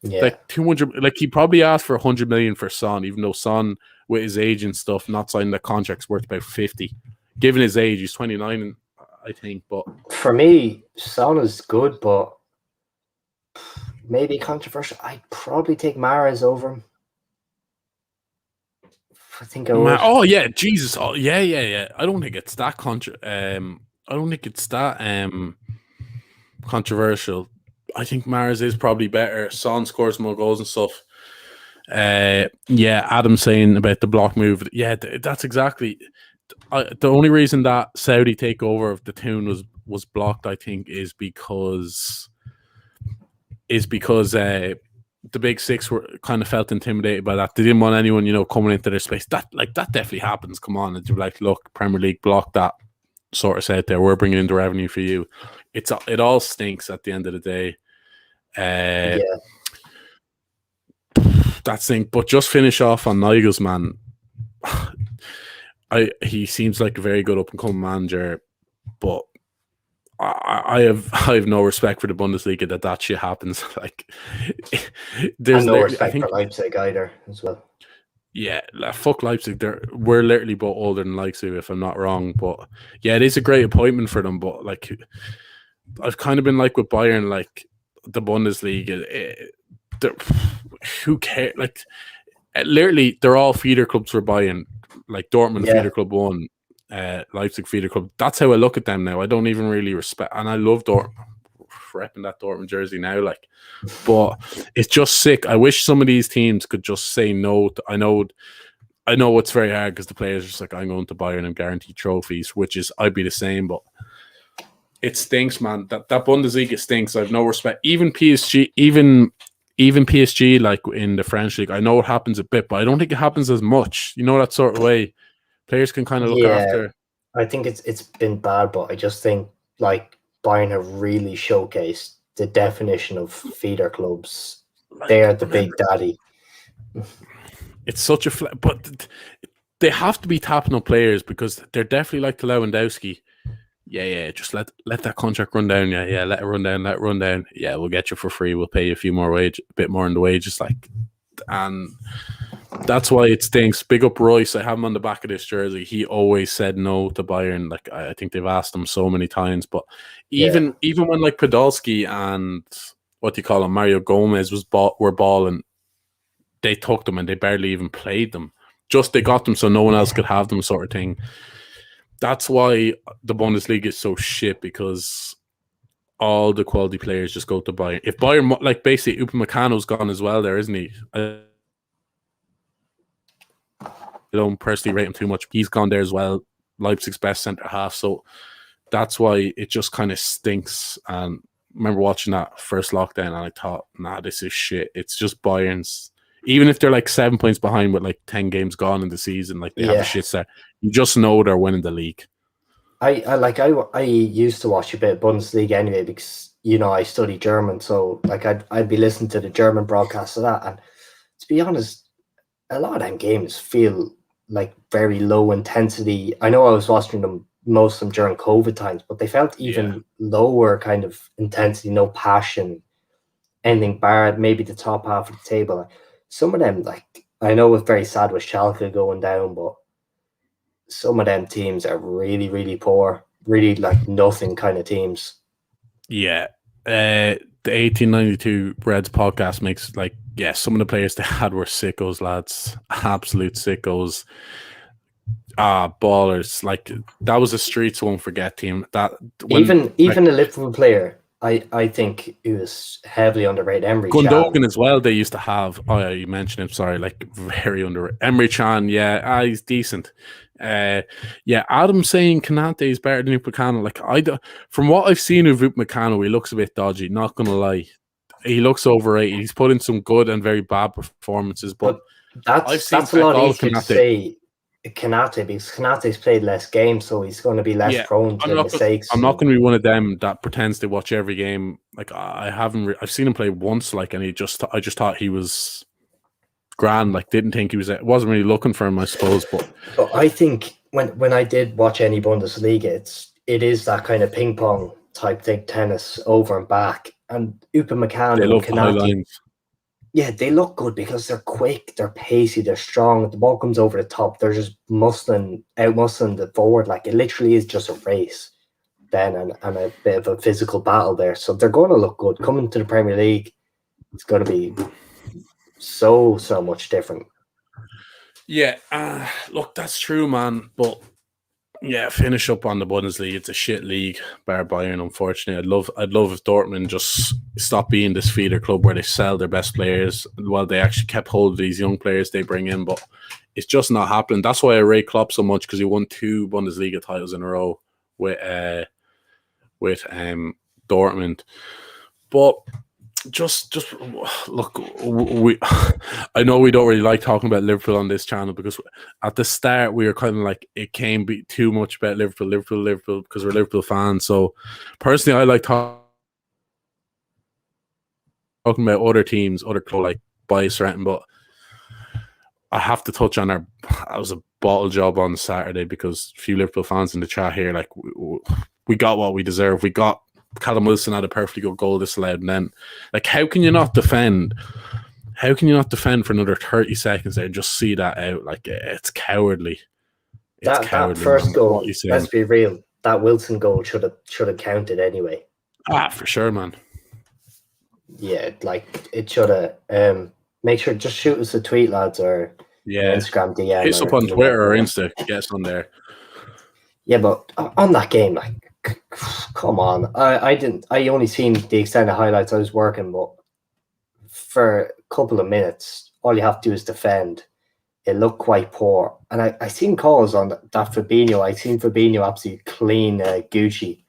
Yeah, Like 200, like he probably asked for 100 million for Son, even though Son with his age and stuff, not signing the contract's worth about 50. Given his age, he's 29, I think. But for me, Son is good, but maybe controversial. I'd probably take Mahrez over him. I think I would. oh yeah, Jesus, oh yeah. I don't think it's that I don't think it's that controversial. I think Mahrez is probably better. Son scores more goals and stuff. Yeah, Adam saying about the block move. Yeah, that's exactly. The only reason that Saudi takeover of the tune was blocked, I think, is because the big six were kind of felt intimidated by that. They didn't want anyone, coming into their space. That definitely happens. Come on, and you're like, look, Premier League block that. Sort of said there, we're bringing in the revenue for you. It all stinks at the end of the day. Yeah, That stink. But just finish off on Nigelsmann. He seems like a very good up and coming manager, but I have no respect for the Bundesliga that shit happens. Like, there's no respect for Leipzig either as well. Yeah, fuck Leipzig. We're literally both older than Leipzig, if I'm not wrong. But yeah, it is a great appointment for them. But like, I've kind of been like with Bayern, like the Bundesliga. Who cares? Like, literally, they're all feeder clubs for Bayern. Like Dortmund feeder club 1, Leipzig feeder club. That's how I look at them now. I don't even really respect, and I love Dortmund. Repping that Dortmund jersey now, like, but it's just sick. I wish some of these teams could just say no. I know it's very hard because the players are just like, I'm going to Bayern and guarantee trophies, which is I'd be the same, but it stinks, man. That Bundesliga stinks. I have no respect. Even PSG, even PSG, like in the French league, I know it happens a bit, but I don't think it happens as much. That sort of way. Players can kind of look after. I think it's been bad, but I just think like Bayern have really showcased the definition of feeder clubs. Like, they are the big daddy. It's such a but they have to be tapping up players because they're definitely like the Lewandowski. Yeah. Just let that contract run down. Yeah. Let it run down. Yeah, we'll get you for free. We'll pay you a bit more in the wages. Like, and That's why it stinks. Big up Royce. I have him on the back of this jersey. He always said no to Bayern. Like I think they've asked him so many times. But Yeah, even when like Podolski and what do you call him, Mario Gomez were balling, they took them and they barely even played them. Just they got them so no one else could have them, sort of thing. That's why the Bundesliga is so shit, because all the quality players just go to Bayern. If Bayern, like basically Upamecano's gone as well there, isn't he? I don't personally rate him too much. He's gone there as well. Leipzig's best centre half. So that's why it just kind of stinks. And I remember watching that first lockdown and I thought, nah, this is shit. It's just Bayern's. Even if they're like 7 points behind with like 10 games gone in the season, like they have a shit start, you just know they're winning the league. I used to watch a bit of Bundesliga anyway, because I study German, so like I'd be listening to the German broadcast of that, and to be honest, a lot of them games feel like very low intensity. I know I was watching them, most of them during COVID times, but they felt even lower kind of intensity, no passion, anything bar maybe the top half of the table. Some of them, like, I know it's very sad with Schalke going down, but some of them teams are really, really poor, really like nothing kind of teams. Yeah. The 1892 Reds podcast makes some of the players they had were sickos, lads. Absolute sickos. Ballers. Like, that was a streets won't forget team. That even a Liverpool player, I think he was heavily underrated. Emre Gundogan Can as well. They used to have. Oh yeah, you mentioned him. Sorry, like very underrated. Emre Can, yeah, he's decent. Adam saying Kanate is better than Upamecano. Like from what I've seen of Upamecano, he looks a bit dodgy. Not gonna lie, he looks overrated. He's put in some good and very bad performances, but that's a lot easier to say Kanate, because Kanate's played less games, so he's going to be less prone to mistakes. I'm not going to be one of them that pretends to watch every game. Like I've seen him play once, like, and I just thought he was grand. Like, didn't think he wasn't really looking for him, I suppose. But I think when I did watch any Bundesliga, it is that kind of ping pong type thing, tennis over and back, and Upamecano and Kanate. Yeah, they look good because they're quick, they're pacey, they're strong. The ball comes over the top, they're just out muscling the forward. Like, it literally is just a race then, and a bit of a physical battle there. So they're going to look good. Coming to the Premier League, it's going to be so much different. Yeah, look, that's true, man. But yeah, finish up on the Bundesliga. It's a shit league, bar Bayern. Unfortunately, I'd love if Dortmund just stopped being this feeder club where they sell their best players while they actually kept hold of these young players they bring in. But it's just not happening. That's why I rate Klopp so much, because he won 2 Bundesliga titles in a row with Dortmund. But just look, I know we don't really like talking about Liverpool on this channel, because at the start we were kind of like, it can be too much about Liverpool because we're Liverpool fans. So personally, I like talking about other teams, other clubs, like bias or anything, but I have to touch on that was a bottle job on Saturday, because a few Liverpool fans in the chat here, like, we got what we deserve. We got Callum Wilson had a perfectly good goal disallowed, and then, like, how can you not defend? How can you not defend for another 30 seconds there and just see that out? Like, it's cowardly. That first goal, let's be real, that Wilson goal should have counted anyway. For sure, man. Yeah, like, it should have. Make sure, just shoot us a tweet, lads, or Instagram DM. Hit us up on Twitter or Insta. Get us on there. Yeah, but on that game, like, come on. I only seen the extended highlights. I was working, but for a couple of minutes, all you have to do is defend. It looked quite poor. And I seen calls on that Fabinho. I seen Fabinho absolutely clean Gucci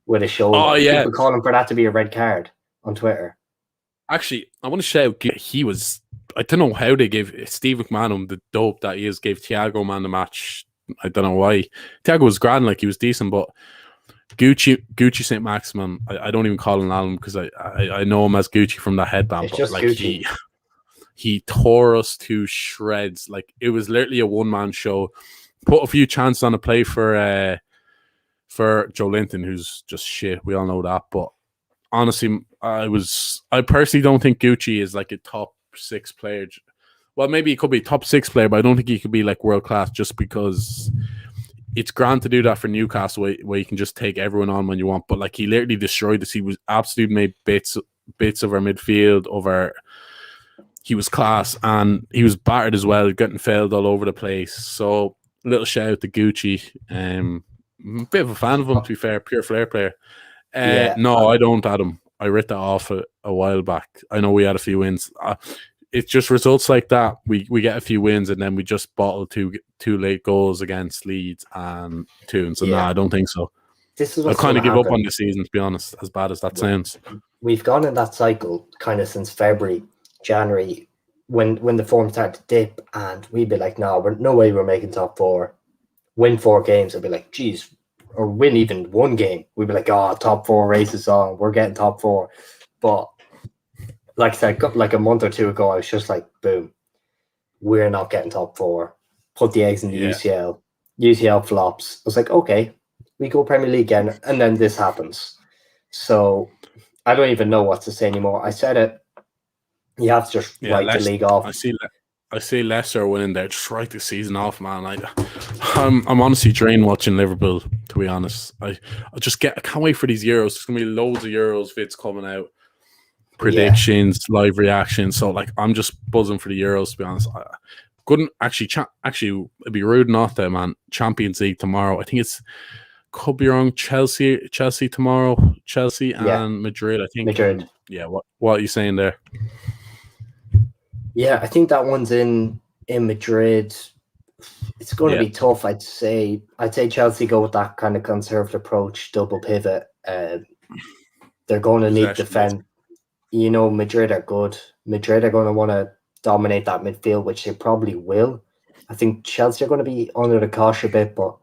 with a shoulder. Oh, yeah. People calling for that to be a red card on Twitter. Actually, I want to shout, I don't know how they gave Steve McMahon the dope that he is, gave Thiago man the match. I don't know why. Thiago was grand, like, he was decent, but Gucci St. Maximin, I don't even call him Alan, because I know him as Gucci from that headband. It's just like, Gucci. He tore us to shreds. Like, it was literally a one-man show. Put a few chances on a play for Joe Linton, who's just shit. We all know that. But honestly, I personally don't think Gucci is like a top 6 player. Well, maybe he could be top 6 player, but I don't think he could be like world class just because it's grand to do that for Newcastle where you can just take everyone on when you want. But like he literally destroyed us. He was absolutely made bits of our midfield, he was class and he was battered as well, getting failed all over the place. So little shout out to Gucci. Bit of a fan of him, to be fair, pure flair player. No, I don't, Adam. I ripped that off a while back. I know we had a few wins. It's just results like that. We get a few wins and then we just bottle two late goals against Leeds and Toon. So no, I don't think so. This is I'll kind of give up on the season, to be honest, as bad as that sounds. We've gone in that cycle kind of since February, January, when the form started to dip, and we'd be like, no way we're making top 4. Win 4 games, I'd be like, geez, or win even 1 game. We'd be like, oh, top 4 races on, we're getting top 4. But like I said, like a month or 2 ago, I was just like, boom, we're not getting top 4. Put the eggs in the UCL. UCL flops. I was like, okay, we go Premier League again, and then this happens. So I don't even know what to say anymore. I said it. You have to just write the league off. I see Leicester winning there. Just write the season off, man. I'm honestly drained watching Liverpool, to be honest. I can't wait for these Euros. There's gonna be loads of Euros vids coming out, predictions, live reactions. So like, I'm just buzzing for the Euros, to be honest. I couldn't actually it'd be rude not to, man. Champions League tomorrow. I think it's, could be wrong. Chelsea tomorrow. Chelsea and Madrid. I think. Madrid. What are you saying there? Yeah, I think that one's in Madrid. It's going to be tough. I'd say Chelsea go with that kind of conservative approach, double pivot. They're going to need defend. You know, Madrid are good. Madrid are going to want to dominate that midfield, which they probably will. I think Chelsea are going to be under the cosh a bit, but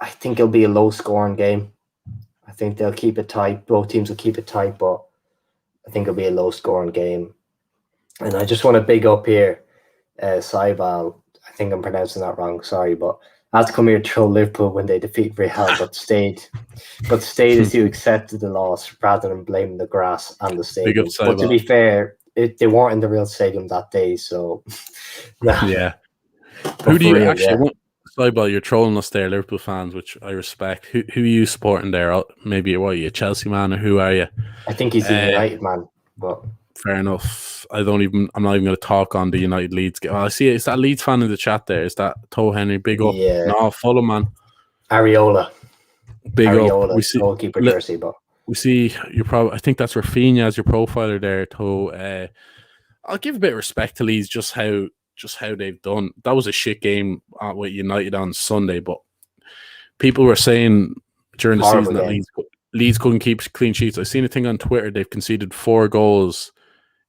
I think it'll be a low-scoring game. I think they'll keep it tight. Both teams will keep it tight, but I think it'll be a low-scoring game. And I just want to big up here, Saibal. I think I'm pronouncing that wrong. Sorry, but I had to come here to troll Liverpool when they defeat Real, but stayed as you accepted the loss rather than blaming the grass and the stadium. But to be fair, they weren't in the real stadium that day, so yeah. Who do you actually want? Saibal, you're trolling us there, Liverpool fans, which I respect. Who are you supporting there? Maybe what are you, a Chelsea man, or who are you? I think he's a United man, but. Fair enough. I'm not even going to talk on the United Leeds game. I see. Is that Leeds fan in the chat there? Is that Toe Henry? Big up. Yeah. No, follow man. Areola. Big up. We see goalkeeper jersey, but we see you're probably. I think that's Rafinha as your profiler there. Toe. I'll give a bit of respect to Leeds just how they've done. That was a shit game with United on Sunday, but people were saying during the season that Leeds couldn't keep clean sheets. I've seen a thing on Twitter. They've conceded 4 goals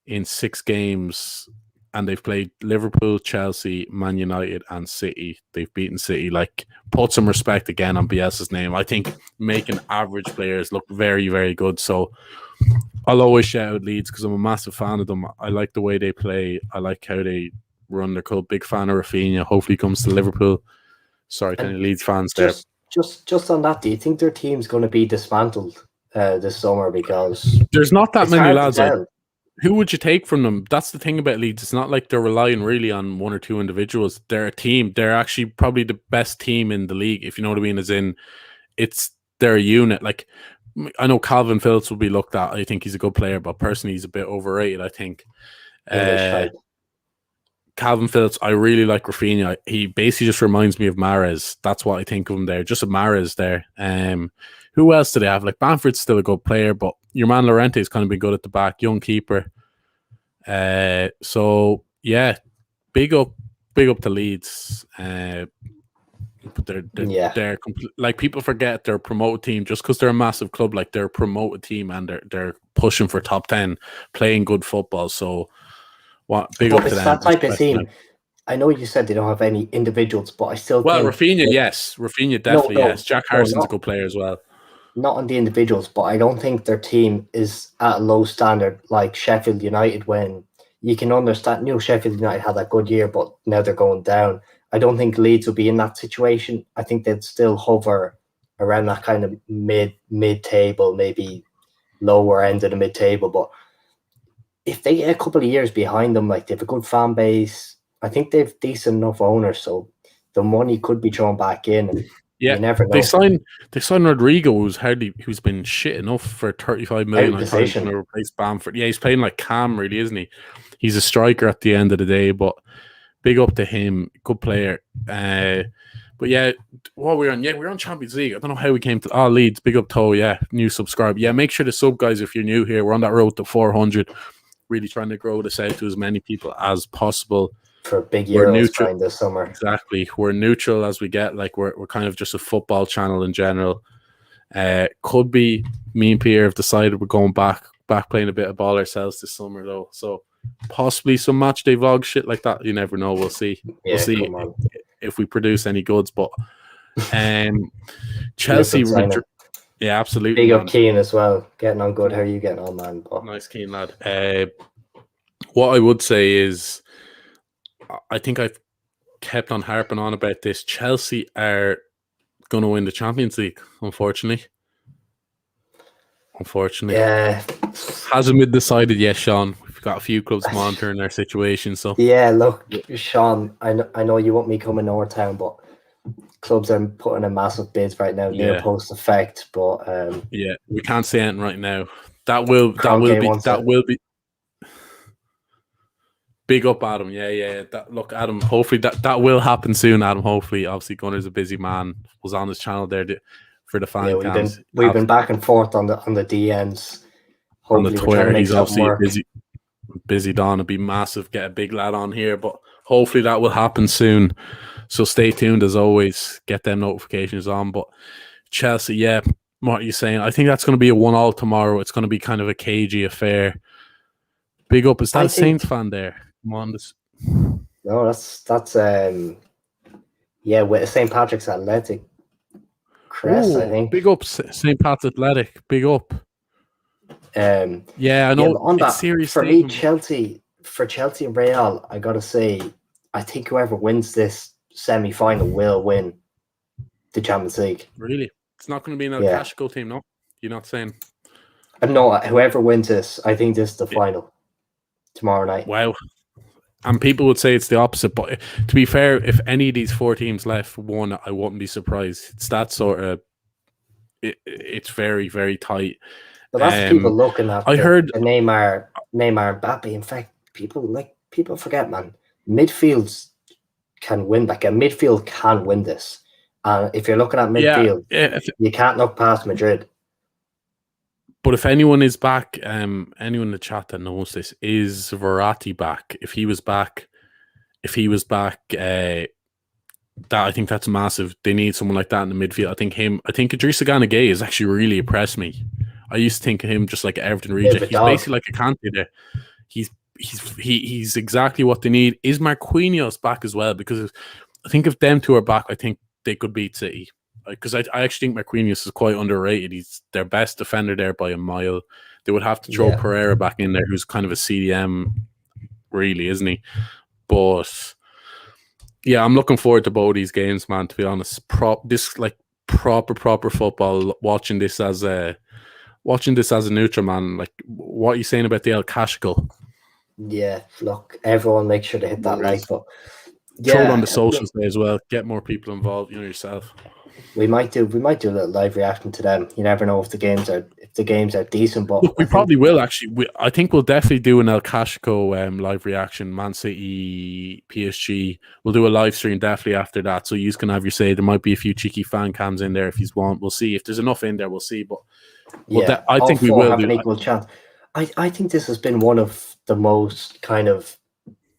in 6 games, and they've played Liverpool, Chelsea, Man United, and City. They've beaten City. Like, put some respect again on Bielsa's name. I think making average players look very, very good. So I'll always shout out Leeds because I'm a massive fan of them. I like the way they play. I like how they run their club. Big fan of Rafinha. Hopefully he comes to Liverpool. Sorry to any Leeds fans there. Just on that, do you think their team's going to be dismantled this summer? Because there's not that many lads. Who would you take from them? That's the thing about Leeds. It's not like they're relying really on 1 or 2 individuals. They're a team. They're actually probably the best team in the league, if you know what I mean, as in they're a unit. Like, I know Calvin Phillips will be looked at. I think he's a good player, but personally he's a bit overrated, I think. Calvin Phillips, I really like Rafinha. He basically just reminds me of Mahrez. That's what I think of him there. Just a Mahrez there. Who else do they have? Like, Bamford's still a good player, but your man Llorente's kind of been good at the back, young keeper. So yeah, big up to Leeds. But they're like, people forget they're a promoted team just because they're a massive club. Like, they're a promoted team and they're pushing for top 10, playing good football. So big up to them. That type of team. I know you said they don't have any individuals, but I still think Rafinha, yes. Rafinha, definitely, yes. Jack Harrison's a good player as well. Not on the individuals, but I don't think their team is at a low standard like Sheffield United, when you can understand, Sheffield United had that good year, but now they're going down. I don't think Leeds will be in that situation. I think they'd still hover around that kind of mid-table, maybe lower end of the mid-table. But if they get a couple of years behind them, like, they have a good fan base, I think they've decent enough owners, so the money could be thrown back in, and Yeah, you never they know. signed Rodrigo, who's been shit enough for 35 million. Out I thought he was going position. to replace Bamford. Yeah, he's playing like Cam, really, isn't he? He's a striker at the end of the day, but big up to him, good player. But yeah, what we're on? Yeah, we're on Champions League. I don't know how we came to Leeds. Big up Toe. Yeah, new subscribe. Yeah, make sure to sub, guys, if you're new here. We're on that road to 400. Really trying to grow this out to as many people as possible. For big We're Euros neutral grind this summer. Exactly. We're neutral as we get. Like we're kind of just a football channel in general. Could be me and Pierre have decided we're going back playing a bit of ball ourselves this summer though. So possibly some match day vlog shit like that. You never know. We'll see. Yeah, we'll see if we produce any goods. But Chelsea, yeah, absolutely. Big up Keane as well. Getting on good. How are you getting on, man? But nice Keane lad. What I would say is, I think I've kept on harping on about this. Chelsea are going to win the Champions League, unfortunately. Yeah. Hasn't been decided yet, Sean. We've got a few clubs monitoring their situation. So yeah, look, Sean, I know you want me coming over town, but clubs are putting in massive bids right now, near post effect. But yeah, we can't say anything right now. That will be big up, Adam. Yeah. Look, Adam. Hopefully that will happen soon. Adam. Hopefully, obviously, Gunner's a busy man. Was on his channel there for the fan cams. We've been back and forth on the DMs. Hopefully on the Twitter, he's obviously busy. Don, it'd be massive. Get a big lad on here, but hopefully that will happen soon. So stay tuned as always. Get them notifications on. But Chelsea, yeah, what are you saying? I think that's going to be a 1-1 tomorrow. It's going to be kind of a cagey affair. Big up. Is that a Saints fan there? Come on, no, that's yeah, with St. Patrick's Athletic crest, I think. Big up St. Pat's Athletic. Big up. Yeah, I know. On that, serious for me, Chelsea and Real, I gotta say, I think whoever wins this semi-final will win the Champions League. Really? It's not going to be an El Clasico team, no? You're not saying? No, whoever wins this, I think this is the final tomorrow night. Wow. And people would say it's the opposite, but to be fair, if any of these four teams left won, I wouldn't be surprised. It's that sort of. It's very, very tight. But that's people looking at. I heard the Neymar, Mbappe. In fact, people forget, man. Midfields can win. Like a midfield can win this. If you're looking at midfield, you can't look past Madrid. But if anyone is back, anyone in the chat that knows this, is Verratti back? If he was back, that I think that's massive. They need someone like that in the midfield. I think Idrissa Gana Gueye has actually really impressed me. I used to think of him just like Everton reject. He's basically like a Kante there. He's exactly what they need. Is Marquinhos back as well? Because I think if them two are back, I think they could beat City. Because I actually think Marquinhos is quite underrated. He's their best defender there by a mile. They would have to throw Pereira back in there, who's kind of a CDM, really, isn't he? But yeah, I'm looking forward to both these games, man. To be honest, proper football. Watching this as a neutral, man. Like, what are you saying about the El Clasico? Yeah, look, everyone make sure to hit that like, but throw it on the socials there as well. Get more people involved. You know yourself. We might do a little live reaction to them. You never know if the games are decent, but look, we probably will actually. I think we'll definitely do an El Clasico live reaction. Man City, PSG. We'll do a live stream definitely after that, so you can have your say. There might be a few cheeky fan cams in there if you want. We'll see if there's enough in there. We'll see, but I think we will have an equal chance. I think this has been one of the most kind of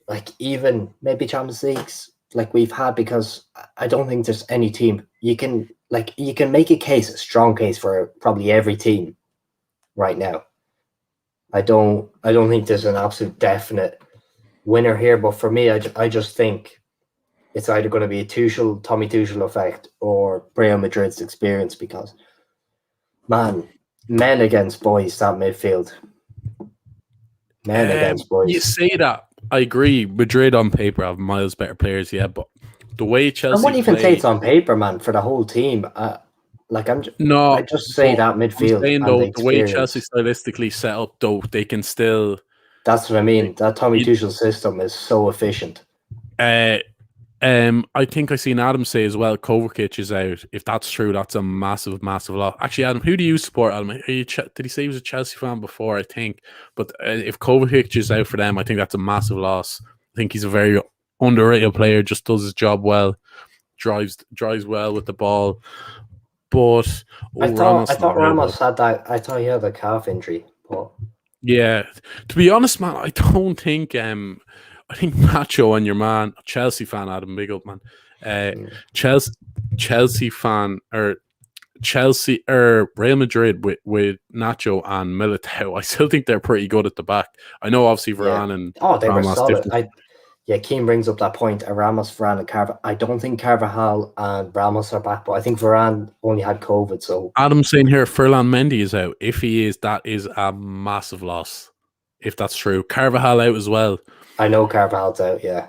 like even maybe Champions Leagues like we've had, because I don't think there's any team you can make a strong case for probably every team right now. I don't think there's an absolute definite winner here, but for me, I just think it's either going to be a Tommy Tuchel effect or Real Madrid's experience, because man, men against boys, that midfield. Men against boys. You say that. I agree. Madrid on paper have miles better players, but the way Chelsea, I wouldn't even say it's on paper, man. For the whole team, I just say that midfield. Saying, though, the way Chelsea stylistically set up, though, they can still. That's what I mean. That Tommy Tuchel system is so efficient. I think I seen Adam say as well, Kovacic is out. If that's true, that's a massive, massive loss. Actually, Adam, who do you support, Adam? Did he say he was a Chelsea fan before? I think. But if Kovacic is out for them, I think that's a massive loss. I think he's a very underrated player, just does his job well, drives well with the ball. But I thought Ramos had that. I thought he had a calf injury. But yeah, to be honest, man, I don't think I think Nacho and your man, Chelsea fan, Adam, big up, man. Chelsea fan or Chelsea or Real Madrid with Nacho and Militao. I still think they're pretty good at the back. I know, obviously, Varane and they were solid. Different. Keane brings up that point. Ramos, Varane, and Carvajal. I don't think Carvajal and Ramos are back, but I think Varane only had COVID. So Adam's saying here, Ferland Mendy is out. If he is, that is a massive loss. If that's true, Carvajal out as well. I know Carvajal's out. Yeah.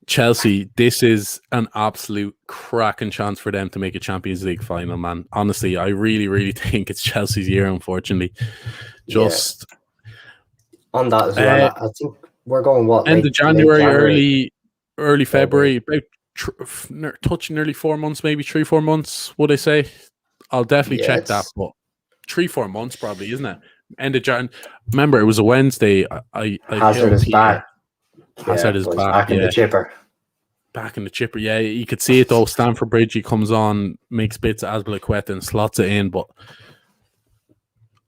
Chelsea, this is an absolute cracking chance for them to make a Champions League final, man. Honestly, I really, really think it's Chelsea's year, unfortunately. Just on that as well, I think we're going end of January, early February, about touching nearly 4 months, maybe 3-4 months, would I say? I'll definitely check that, but 3-4 months probably, isn't it? End of Jan. Remember, it was a Wednesday. Hazard is back. Hazard is back in the chipper. Back in the chipper, yeah. You could see it though. Stamford Bridge, he comes on, makes bits of Azpilicueta and slots it in. But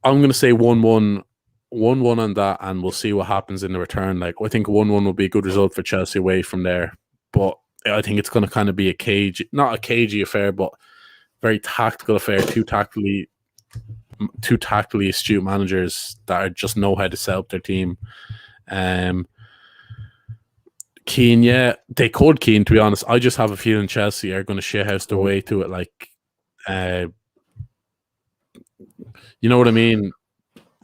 I'm going to say 1-1 on that, and we'll see what happens in the return. Like, I think 1-1 will be a good result for Chelsea away from there. But I think it's going to kind of be not a cagey affair, but very tactical affair. Two tactically astute managers that are just know how to set up their team. Keane, yeah, they could Keane, to be honest. I just have a feeling Chelsea are going to shithouse their way to it. Like, you know what I mean?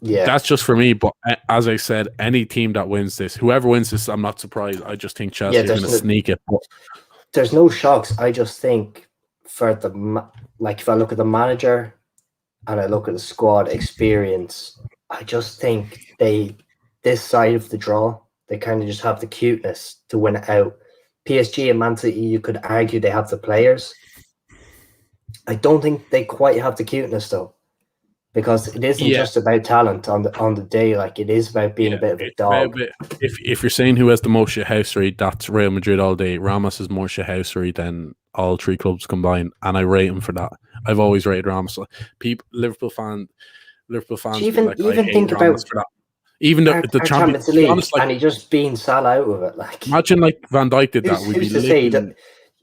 Yeah. That's just for me. But as I said, any team that wins this, whoever wins this, I'm not surprised. I just think Chelsea are going to sneak it. But there's no shocks. I just think if I look at the manager and I look at the squad experience, I just think this side of the draw, they kind of just have the cuteness to win it out. PSG and Man City, you could argue they have the players. I don't think they quite have the cuteness though, because it isn't just about talent on the day. Like, it is about being a bit of a dog. If you're saying who has the most shithousery, that's Real Madrid all day. Ramos is more shithousery than all three clubs combined, and I rate him for that. I've always rated Ramos. Liverpool fans. Even think about for that. Even the Champions League, honest, and he just being sat out of it. Like, imagine Van Dijk did that. Who's to say that?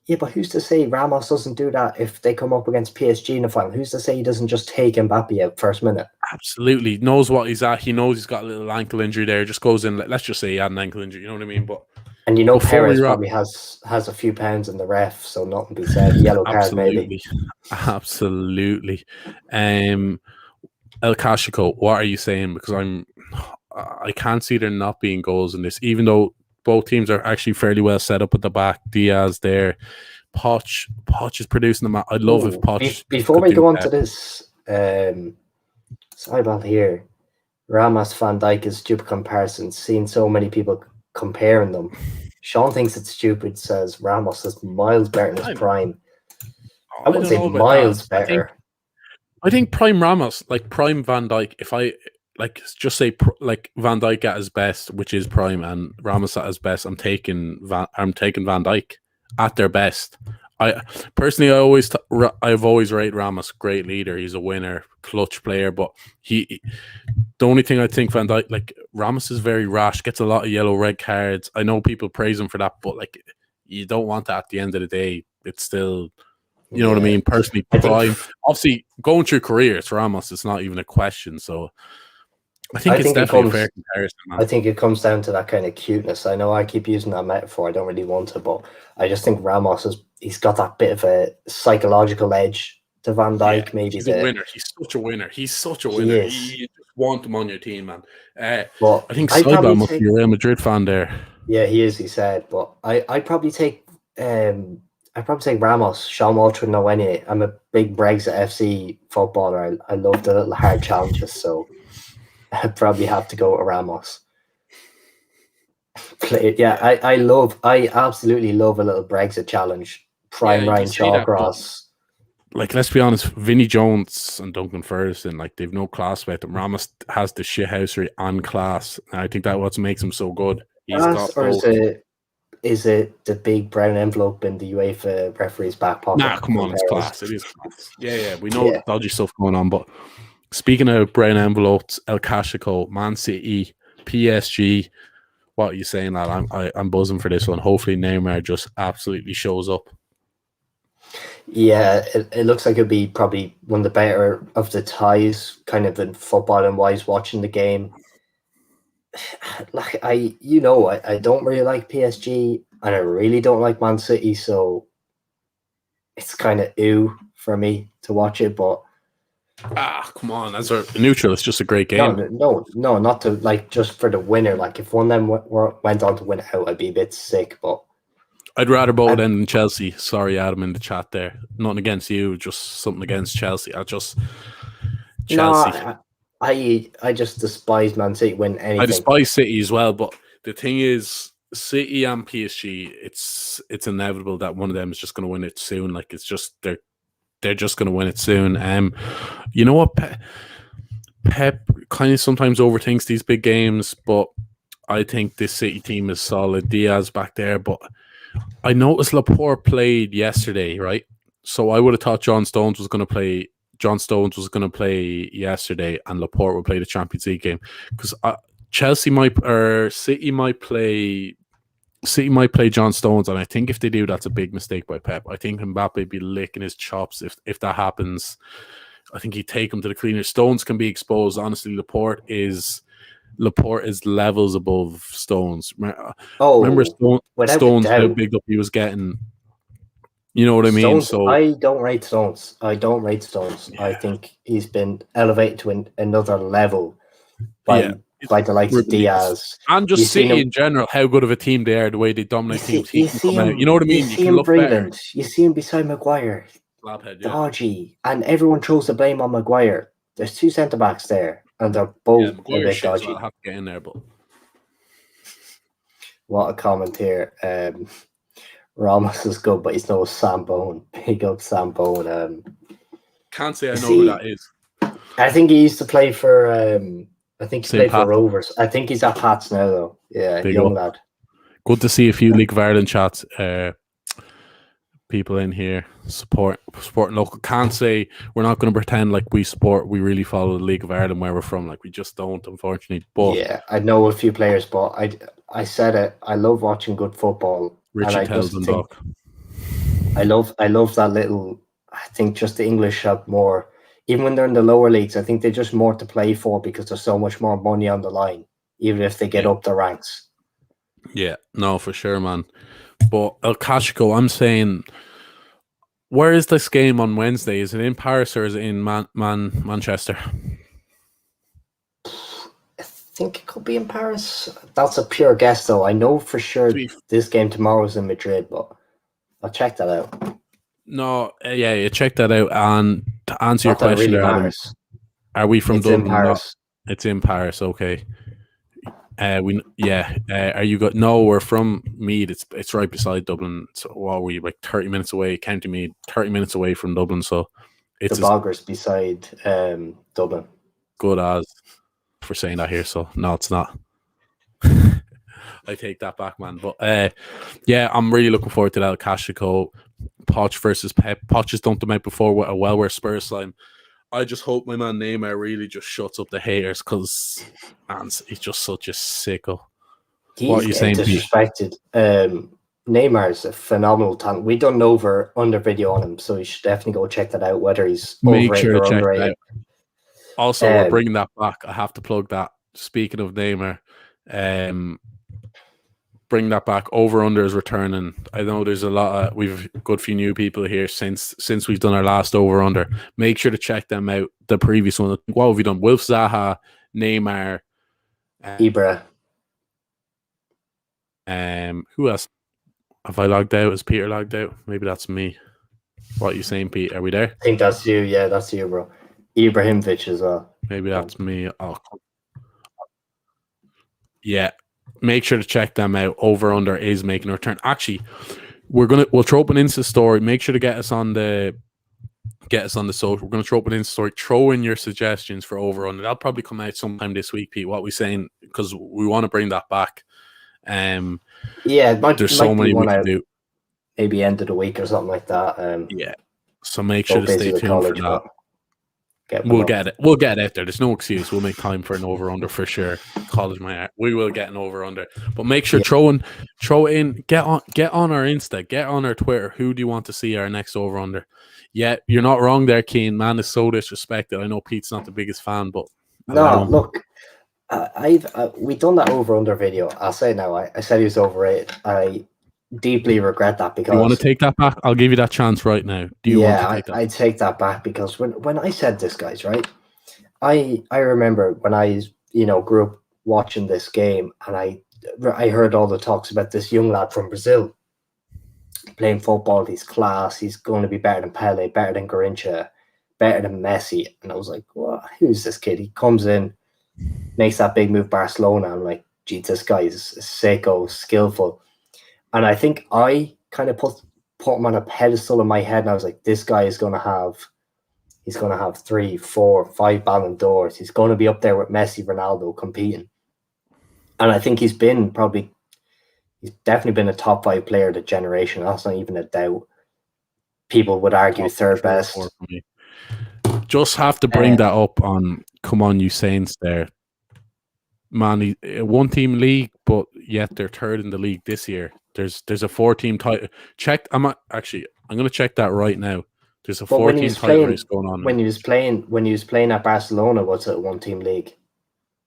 Yeah, but who's to say Ramos doesn't do that if they come up against PSG in the final? Who's to say he doesn't just take Mbappe out first minute? Absolutely, knows what he's at. He knows he's got a little ankle injury there. Just goes in. Let's just say he had an ankle injury. You know what I mean? But Perez probably has a few pounds in the ref, so nothing be said. Yellow card, maybe. Absolutely. El Cashico, what are you saying? Because I can't see there not being goals in this, even though both teams are actually fairly well set up at the back. Diaz there. Poch is producing them. I'd love if Poch. Before we go on to this sideball here, Ramos Van Dijk is stupid comparison. Seeing so many people comparing them. Sean thinks it's stupid, says Ramos is miles better in his prime. I wouldn't say miles better. I think prime Ramos, like prime Van Dijk, if I just say Van Dijk at his best, which is prime, and Ramos at his best, I'm taking Van Dijk at their best. I've always rated Ramos great leader. He's a winner, clutch player, but the only thing I think Van Dijk, like, Ramos is very rash, gets a lot of yellow, red cards. I know people praise him for that, but like, you don't want that at the end of the day. It's still, you know what I mean? Personally, prime. Obviously, going through careers, Ramos, it's not even a question. So I think it's definitely a fair comparison, man. I think it comes down to that kind of cuteness. I know I keep using that metaphor. I don't really want to, but I just think Ramos he's got that bit of a psychological edge to Van Dijk. Yeah, maybe he's a winner. He's such a winner. You just want him on your team, man. But I think Saiba must be a Real Madrid fan there. Yeah, he is. He said, but I'd probably take Ramos. Sean Walsh would know anyway. I'm a big Brexit FC footballer. I love the little hard challenges, so I'd probably have to go with Ramos. Exactly. Yeah, I absolutely love a little Brexit challenge. Prime You Ryan say that, but Shawcross. like, let's be honest, Vinnie Jones and Duncan Ferguson, like, they've no class about them. Ramos has the shithousery and class. And I think that what makes him so good. He's got Or both. is it the big brown envelope in the UEFA referee's back pocket Nah, come from on, it's Paris? class. It is class. Yeah, we know Yeah. dodgy stuff going on. But speaking of brown envelopes, El Clasico, Man City, PSG. What are you saying, lad? I'm buzzing for this one. Hopefully Neymar just absolutely shows up. Yeah, it looks like it'll be probably one of the better of the ties, kind of in football and wise watching the game. Like I don't really like PSG and I really don't like Man City, so it's kind of ew for me to watch it. But Come on, as a neutral, it's just a great game. no, not to like just for the winner. Like if one of them went on to win out, I'd be a bit sick. But I'd rather both end in Chelsea. Sorry, Adam, in the chat there. Nothing against you, just something against Chelsea. Chelsea. No, I just despise Man City win anything. I despise City as well, but the thing is, City and PSG, it's inevitable that one of them is just going to win it soon. Like it's just they're just going to win it soon. You know what? Pep kind of sometimes overthinks these big games, but I think this City team is solid. Diaz back there, but I noticed Laporte played yesterday, right? So I would have thought John Stones was going to play yesterday, and Laporte would play the Champions League game because City might play John Stones, and I think if they do, that's a big mistake by Pep. I think Mbappe would be licking his chops if that happens. I think he'd take him to the cleaner. Stones can be exposed. Honestly, Laporte is levels above Stones. Remember Stones how big up he was getting. You know what I mean? So I don't rate Stones. Yeah. I think he's been elevated to another level by the likes of Diaz. And just City in general, how good of a team they are, the way they dominate teams. You know what I mean? You see him brilliant. You see him beside Maguire. Dodgy. And everyone throws the blame on Maguire. There's two centre-backs there, and they're both a bit dodgy. Well, I have to get in there, but... What a comment here. Ramos is good, but he's no Sam Bone. Big up Sam Bone. Can't say I know who that is. I think he used to play for... I think he played for Rovers. I think he's at Pats now, though. Yeah, big young lad. Good to see a few League of Ireland chats. People in here supporting local. Can't say we're not going to pretend like we really follow the League of Ireland where we're from. Like we just don't, unfortunately. But yeah, I know a few players, but I said it. I love watching good football. Richie Teldon. I love that little. I think just the English have more. Even when they're in the lower leagues, I think they're just more to play for because there's so much more money on the line, even if they get up the ranks. Yeah, no, for sure, man. But El Clasico, I'm saying, where is this game on Wednesday? Is it in Paris or is it in Manchester? I think it could be in Paris. That's a pure guess, though. I know for sure this game tomorrow is in Madrid, but I'll check that out. No, yeah, check that out. And to answer your question, really Adam, are we from Dublin? In Paris. No, it's in Paris. Okay. Are you got? No, we're from Meath. It's right beside Dublin. So what are we, like 30 minutes away? County Meath, 30 minutes away from Dublin. So it's the Boggers beside Dublin. Good as for saying that here. So no, it's not. I take that back, man. But yeah, I'm really looking forward to that Clasico. Poch versus Pep. Poch has done them out before with a well-wear Spurs slime. I just hope my man Neymar really just shuts up the haters because he's just such a sicko. What are you saying, disrespected. Neymar's a phenomenal talent. We done under video on him, so you should definitely go check that out, whether he's overrated or underrated. Also, we're bringing that back. I have to plug that. Speaking of Neymar, bring that back. Over under is returning. I know there's we've a good few new people here since we've done our last over under. Make sure to check them out. The previous one. What have we done? Wilf Zaha, Neymar, Ibra. Who else have I logged out? Is Peter logged out? Maybe that's me. What are you saying, Pete? Are we there? I think that's you. Yeah, that's you, bro. Ibrahimovic as well. Maybe that's me. Oh, yeah. make sure to check them out. Over Under is making a return. Actually, we'll throw up an Insta story. Make sure to get us on the social. We're going to throw up an Insta story. Throw in your suggestions for Over Under. That'll probably come out sometime this week, Pete. What we saying, because we want to bring that back. Yeah, there's so many we can do. Maybe end of the week or something like that. Yeah. So make sure to stay tuned for that. We'll get it out there. There's no excuse. We'll make time for an Over Under for sure. College my heart. We will get an Over Under. But make sure throw in, get on our Insta, get on our Twitter. Who do you want to see our next Over Under? Yeah, you're not wrong there, Keane. Man is so disrespected. I know Pete's not the biggest fan, but no, look, we done that Over Under video. I'll say now, I said he was overrated. I deeply regret that because you want to take that back? I'll give you that chance right now. Do you want to take that? I take that back because when I said this, guys, right? I remember when I grew up watching this game and I heard all the talks about this young lad from Brazil playing football. He's class. He's going to be better than Pele, better than Garrincha, better than Messi. And I was like, "What? Who's this kid?" He comes in, makes that big move, Barcelona. I'm like, "Geez, this guy is sicko, skillful." And I think I kind of put him on a pedestal in my head, and I was like, "This guy is going to have 3, 4, 5 Ballon d'Ors. He's going to be up there with Messi, Ronaldo competing." And I think he's definitely been a top 5 player of the generation. That's not even a doubt. People would argue third best. Just have to bring that up on Come On You Saints there. Man, one team league, but yet they're third in the league this year. There's a 4-team title. I'm going to check that right now. There's a 4-team title race going on. When he was playing at Barcelona, was it a 1-team league?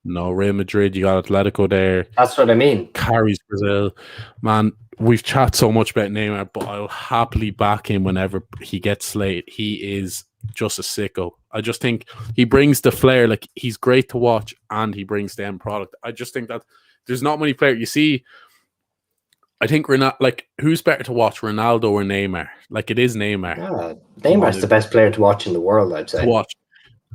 No, Real Madrid, you got Atletico there. That's what I mean. Carries Brazil. Man, we've chatted so much about Neymar, but I'll happily back him whenever he gets slated. He is just a sicko. I just think he brings the flair. Like, he's great to watch and he brings the end product. I just think that there's not many players. You see, I think who's better to watch, Ronaldo or Neymar? Like, it is Neymar. Yeah, Neymar's the best player to watch in the world, I'd say. To watch.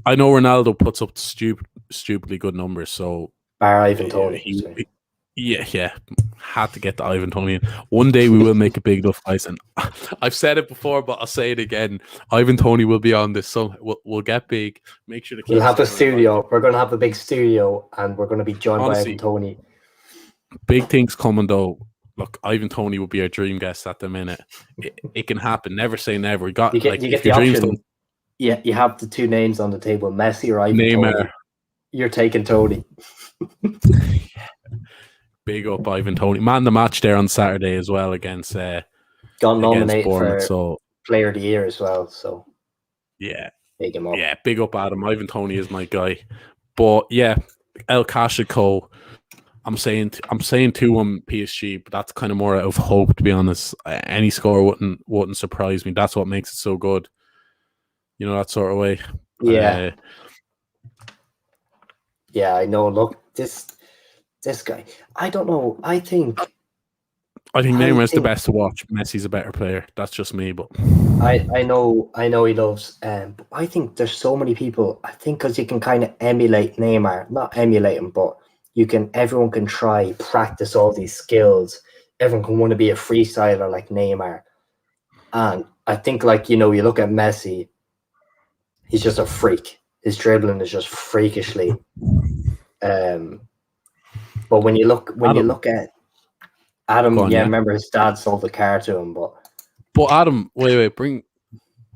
I know Ronaldo puts up stupidly good numbers, so bar Ivan Toney. Yeah, had to get the Ivan Toney in. One day we will make a big enough ice, and I've said it before, but I'll say it again. Ivan Toney will be on this, so we'll get big. Make sure to keep. We'll have a studio. We're going to have a big studio, and we're going to be joined by Ivan Toney. Big things coming though. Look, Ivan Toney would be our dream guest at the minute. It can happen. Never say never. You get the option. Yeah, you have the 2 names on the table: Messi or Ivan Neymar. Toney. You're taking Toney. Big up Ivan Toney. Man, the match there on Saturday as well against got nominated Bournemouth, for Player of the Year as well. So yeah, big him up. Yeah, big up Adam. Ivan Toney is my guy. But yeah, El Clasico. I'm saying 2-1 PSG, but that's kind of more out of hope, to be honest. Any score wouldn't surprise me. That's what makes it so good. You know, that sort of way. Yeah. Yeah, I know. Look, this guy. I don't know. I think Neymar's the best to watch. Messi's a better player. That's just me, but I know he loves. But I think there's so many people. I think because you can kind of emulate Neymar, not emulate him, but everyone can try practice all these skills. Everyone can want to be a freestyler like Neymar. And I think, you look at Messi, he's just a freak. His dribbling is just freakishly. But when you look at Adam, remember his dad sold the car to him, but Adam, wait,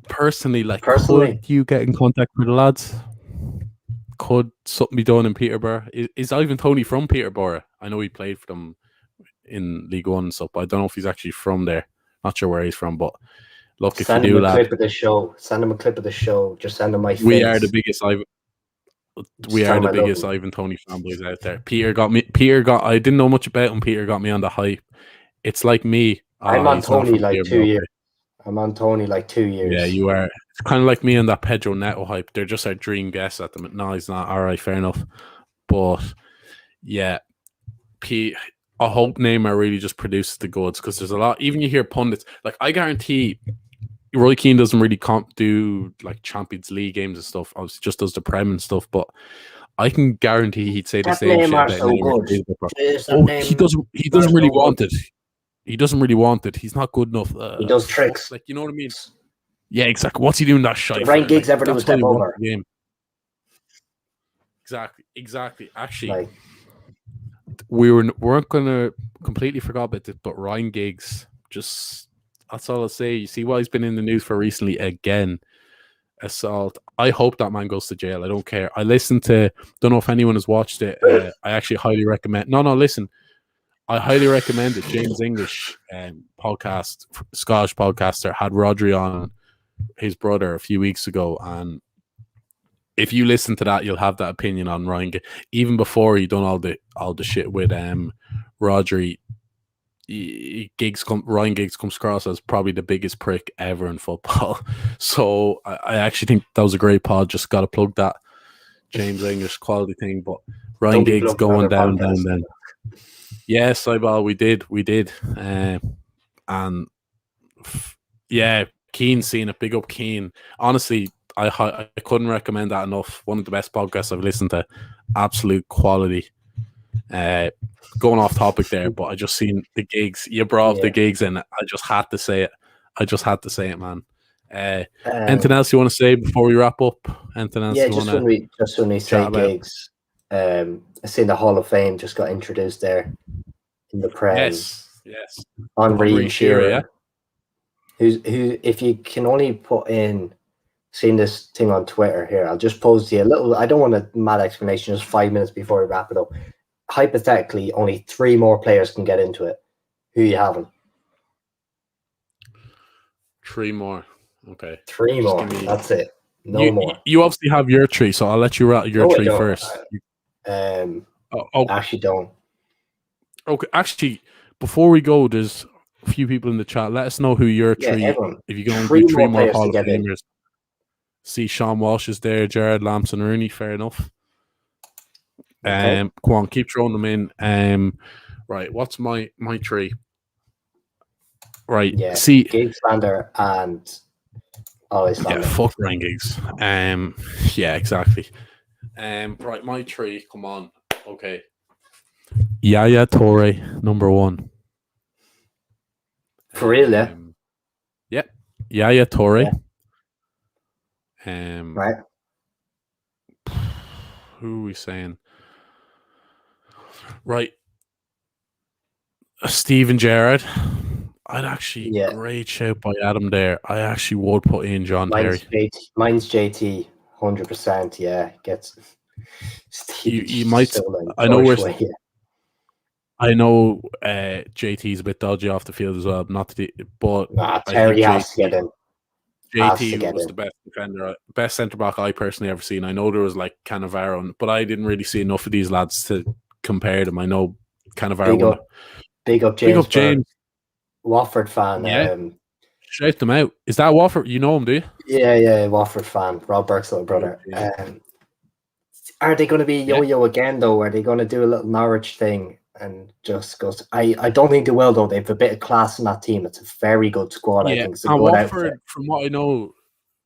personally, could you get in contact with the lads? Could something be done in Peterborough? Is Ivan Toney from Peterborough? I know he played for them in League One and stuff, but I don't know if he's actually from there. Not sure where he's from, but look, if you do, lad, clip of the show. Send him a clip of the show. Just send him my face. We are the biggest Ivan Toney fanboys out there. I didn't know much about him. Peter got me on the hype. It's like me. I'm on Toney like 2 years. I'm on Toney like 2 years. Yeah, you are. It's kind of like me and that Pedro Neto hype. They're just our dream guests at the minute. No, he's not. All right, fair enough. But yeah, I hope Neymar really just produces the goods, because there's a lot. Even you hear pundits, like, I guarantee Roy Keane doesn't really do like Champions League games and stuff. Obviously, just does the Prem and stuff. But I can guarantee he'd say the That same shit Neymar about so Neymar. good. Jeez, that Oh, he Neymar doesn't. He doesn't really so want good. it. He doesn't really want it. He's not good enough. He does Fuck, tricks. like, you know what I mean? Yeah, exactly. What's he doing that shite Did for? Ryan Giggs Like, ever do a that's why step he watched over? the game. Exactly. Actually, Like, we weren't gonna completely forgot about it, but Ryan Giggs, just that's all I'll say. You see what he's been in the news for recently again. Assault. I hope that man goes to jail. I don't care. I listened to, don't know if anyone has watched it. I actually highly recommend. No, listen. I highly recommend it. James English podcast, Scottish podcaster, had Rodri on, his brother, a few weeks ago, and if you listen to that, you'll have that opinion on Ryan. Even before he done all the shit with Rodri, Ryan Giggs comes across as probably the biggest prick ever in football. So I actually think that was a great pod. Just got to plug that James English quality thing. But Ryan Giggs going down. Yes, we did. And yeah, Keane seen it. Big up Keane. Honestly, I couldn't recommend that enough. One of the best podcasts I've listened to. Absolute quality. Going off topic there, but I just seen the gigs. You brought up the gigs, and I just had to say it. Man. Anything else you want to say before we wrap up? Anything else? Yeah, just when we say gigs, I seen the Hall of Fame just got introduced there in the Prem. Yes. Henry Shearer. Yeah. Who? If you can only put in, seen this thing on Twitter here. I'll just pose to you a little. I don't want a mad explanation. Just 5 minutes before we wrap it up. Hypothetically, only 3 more players can get into it. Who you having? 3 more. Okay. 3 more. That's it. No more. You obviously have your 3, so I'll let you rattle your 3 first. Actually don't. Okay. Actually, before we go, there's a few people in the chat. Let us know who your 3. Everyone. If you go and do 3 more Hall of Famers. See, Sean Walsh is there. Jared Lamson Rooney. Fair enough. Okay. Come on, keep throwing them in. Right, what's my 3? Right, yeah. See, Giggs, Lander, and always Lander. Yeah, fuck Ryan Giggs. Yeah, exactly. Right, my 3. Come on. Okay. Yaya Toure, number 1. For real, yeah. Yep. Yaya Toure. Right. Who are we saying? Right. Steven Gerrard. I'd actually great shout by Adam there. I actually would put in John Terry. Mine's JT, 100%. Yeah, gets. You might. I know where. I know JT's a bit dodgy off the field as well. But Terry has to get in. JT was the best defender, best centre back I personally ever seen. I know there was like Cannavaro, but I didn't really see enough of these lads to compare them. I know Cannavaro. Big up James. Watford fan. Yeah. Shout them out. Is that Watford? You know him, do you? Yeah, Watford fan. Rob Burke's little brother. Are they going to be yo-yo again, though? Are they going to do a little Norwich thing and just go? I don't think they will, though. They have a bit of class in that team. It's a very good squad. I think it's a good Watford, outfit. From what I know,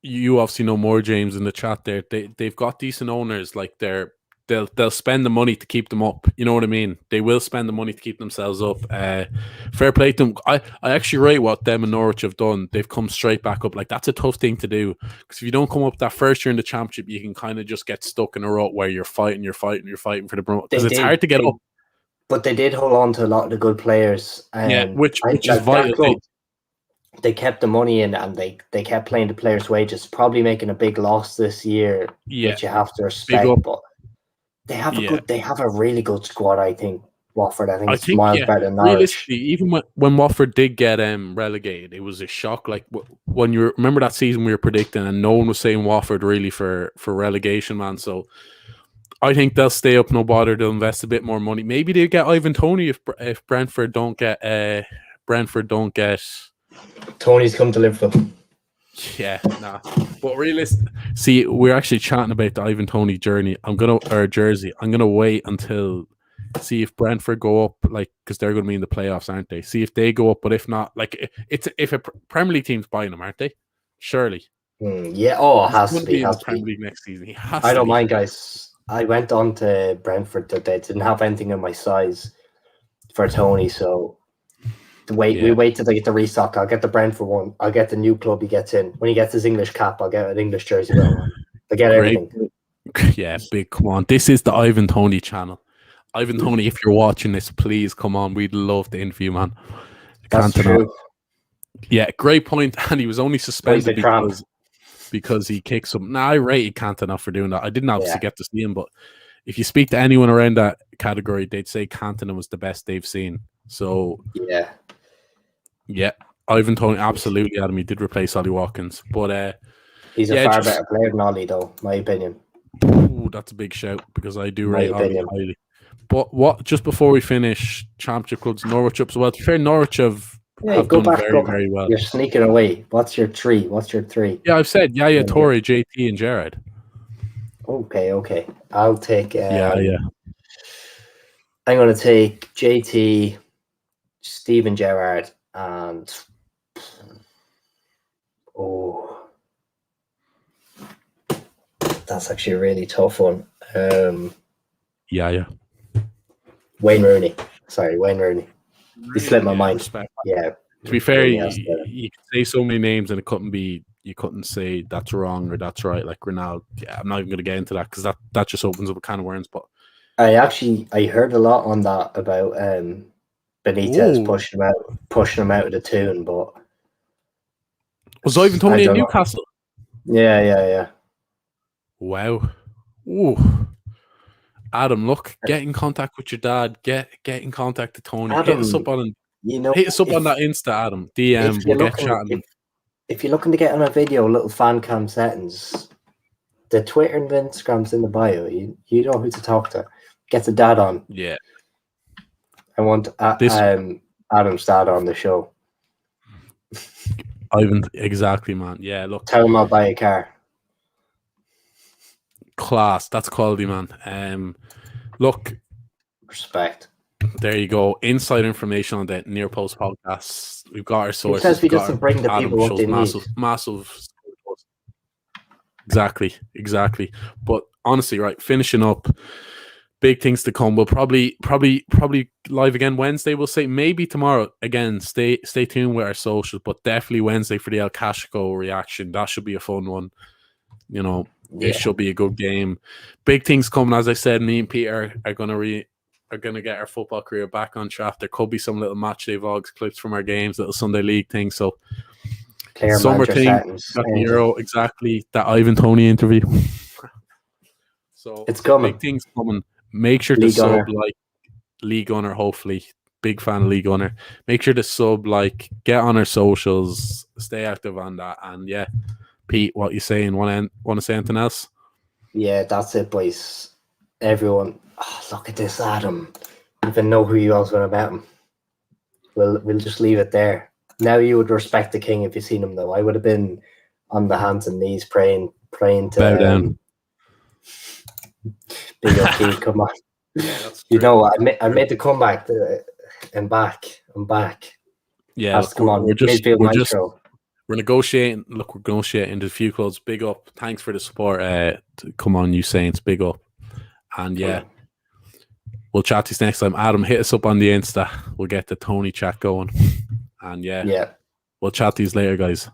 you obviously know more, James, in the chat there. They've got decent owners. Like they'll spend the money to keep them up. You know what I mean? They will spend the money to keep themselves up. Fair play to them. I actually rate what them and Norwich have done. They've come straight back up. Like that's a tough thing to do because if you don't come up that first year in the championship, you can kind of just get stuck in a rut where you're fighting for the promotion because it's hard to get up. But they did hold on to a lot of the good players. Which is vital. They kept the money in and they kept playing the players' wages. Probably making a big loss this year, which you have to respect. But they have a really good squad, I think. Watford, I think it's miles better than Norwich. Realistically, even when Watford did get relegated, it was a shock. Like when you remember that season we were predicting, and no one was saying Watford really for relegation, man. So I think they'll stay up, no bother. They'll invest a bit more money. Maybe they'll get Ivan Toney if Brentford don't get Tony's come to Liverpool. Yeah, nah. But see, we're actually chatting about the Ivan Toney jersey. I'm gonna wait until see if Brentford go up, like because they're gonna be in the playoffs, aren't they? See if they go up, but if not, like if a Premier League team's buying them, aren't they? Surely. Yeah. Oh, it has to be. In the Premier League next season. I don't mind, guys. I went on to Brentford that they didn't have anything in my size for Tony, so we wait till they get the restock. I'll get the Brentford one. I'll get the new club he gets in. When he gets his English cap, I'll get an English jersey with him on. I get Great. everything. Yeah, big. Come on. This is the Ivan Toney channel. Ivan Toney, if you're watching this, please come on. We'd love the interview, man. That's true. Yeah, great point. And he was only suspended Tramp. because he kicked some. Now, I rated Cantona for doing that. I didn't obviously Yeah. get to see him, but if you speak to anyone around that category, they'd say Cantona was the best they've seen. So, yeah, Ivan Toney, absolutely, Adam. He did replace Ollie Watkins. But he's a far better player than Ollie, though, my opinion. Ooh, that's a big shout because I do rate Ollie highly. But what? Just before we finish, Championship clubs, Norwich up as well. To be fair, Norwich have done very well. You're sneaking away. What's your three? Yeah, I've said Yaya Toure, JT, and Gerrard. Okay. I'll take. Yeah. I'm going to take JT, Steven Gerrard, and that's actually a really tough one. Yeah. Wayne Rooney. Sorry, Wayne Rooney. He slipped my mind. Respect. Yeah. To be fair, you could say so many names and you couldn't say that's wrong or that's right. Like Ronaldo. Yeah, I'm not even going to get into that because that just opens up a can of worms. But I heard a lot on that about Benitez pushing him out of the tune, but was Ivan Toney in Newcastle? Yeah. Wow. Ooh. Adam, look, get in contact with your dad. Get in contact with Tony. Adam, hit us up on that Insta, Adam. DM. We'll get chatting. If you're looking to get on a video, little fan cam settings, the Twitter and the Instagram's in the bio. You know who to talk to. Get the dad on. Yeah. I want Adam's dad on the show. Ivan, exactly, man. Yeah, look. Tell him I'll buy a car. Class. That's quality, man. Look. Respect. There you go. Inside information on the Near Post podcast. We've got our sources. He says he doesn't bring the people what they need. Massive. Exactly. But honestly, right, finishing up, big things to come. We'll probably live again Wednesday. We'll say maybe tomorrow. Again, stay tuned with our socials, but definitely Wednesday for the El Clasico reaction. That should be a fun one. You know, it should be a good game. Big things coming. As I said, me and Peter are gonna get our football career back on track. There could be some little match day vlogs, clips from our games, little Sunday league thing. So summer thing, got the Euro, exactly, that Ivan Toney interview. So it's coming. Big things coming. Make sure to sub, like League Gunner, hopefully. Big fan of League Gunner. Make sure to sub, like, get on our socials, stay active on that. And yeah, Pete, what you saying? Want to say anything else? Yeah, that's it, boys. Everyone, look at this, Adam. I even know who you was going to bet him. We'll just leave it there. Now you would respect the king if you seen him, though. I would have been on the hands and knees praying to bow down. Big OP, come on. Yeah, you know, I made the comeback. I'm back. Yeah, come on. We're negotiating. Look, we're negotiating into a few clubs. Big up. Thanks for the support. Come on, you Saints. Big up. And yeah, we'll chat to you next time. Adam, hit us up on the Insta. We'll get the Tony chat going. And yeah, we'll chat to you later, guys.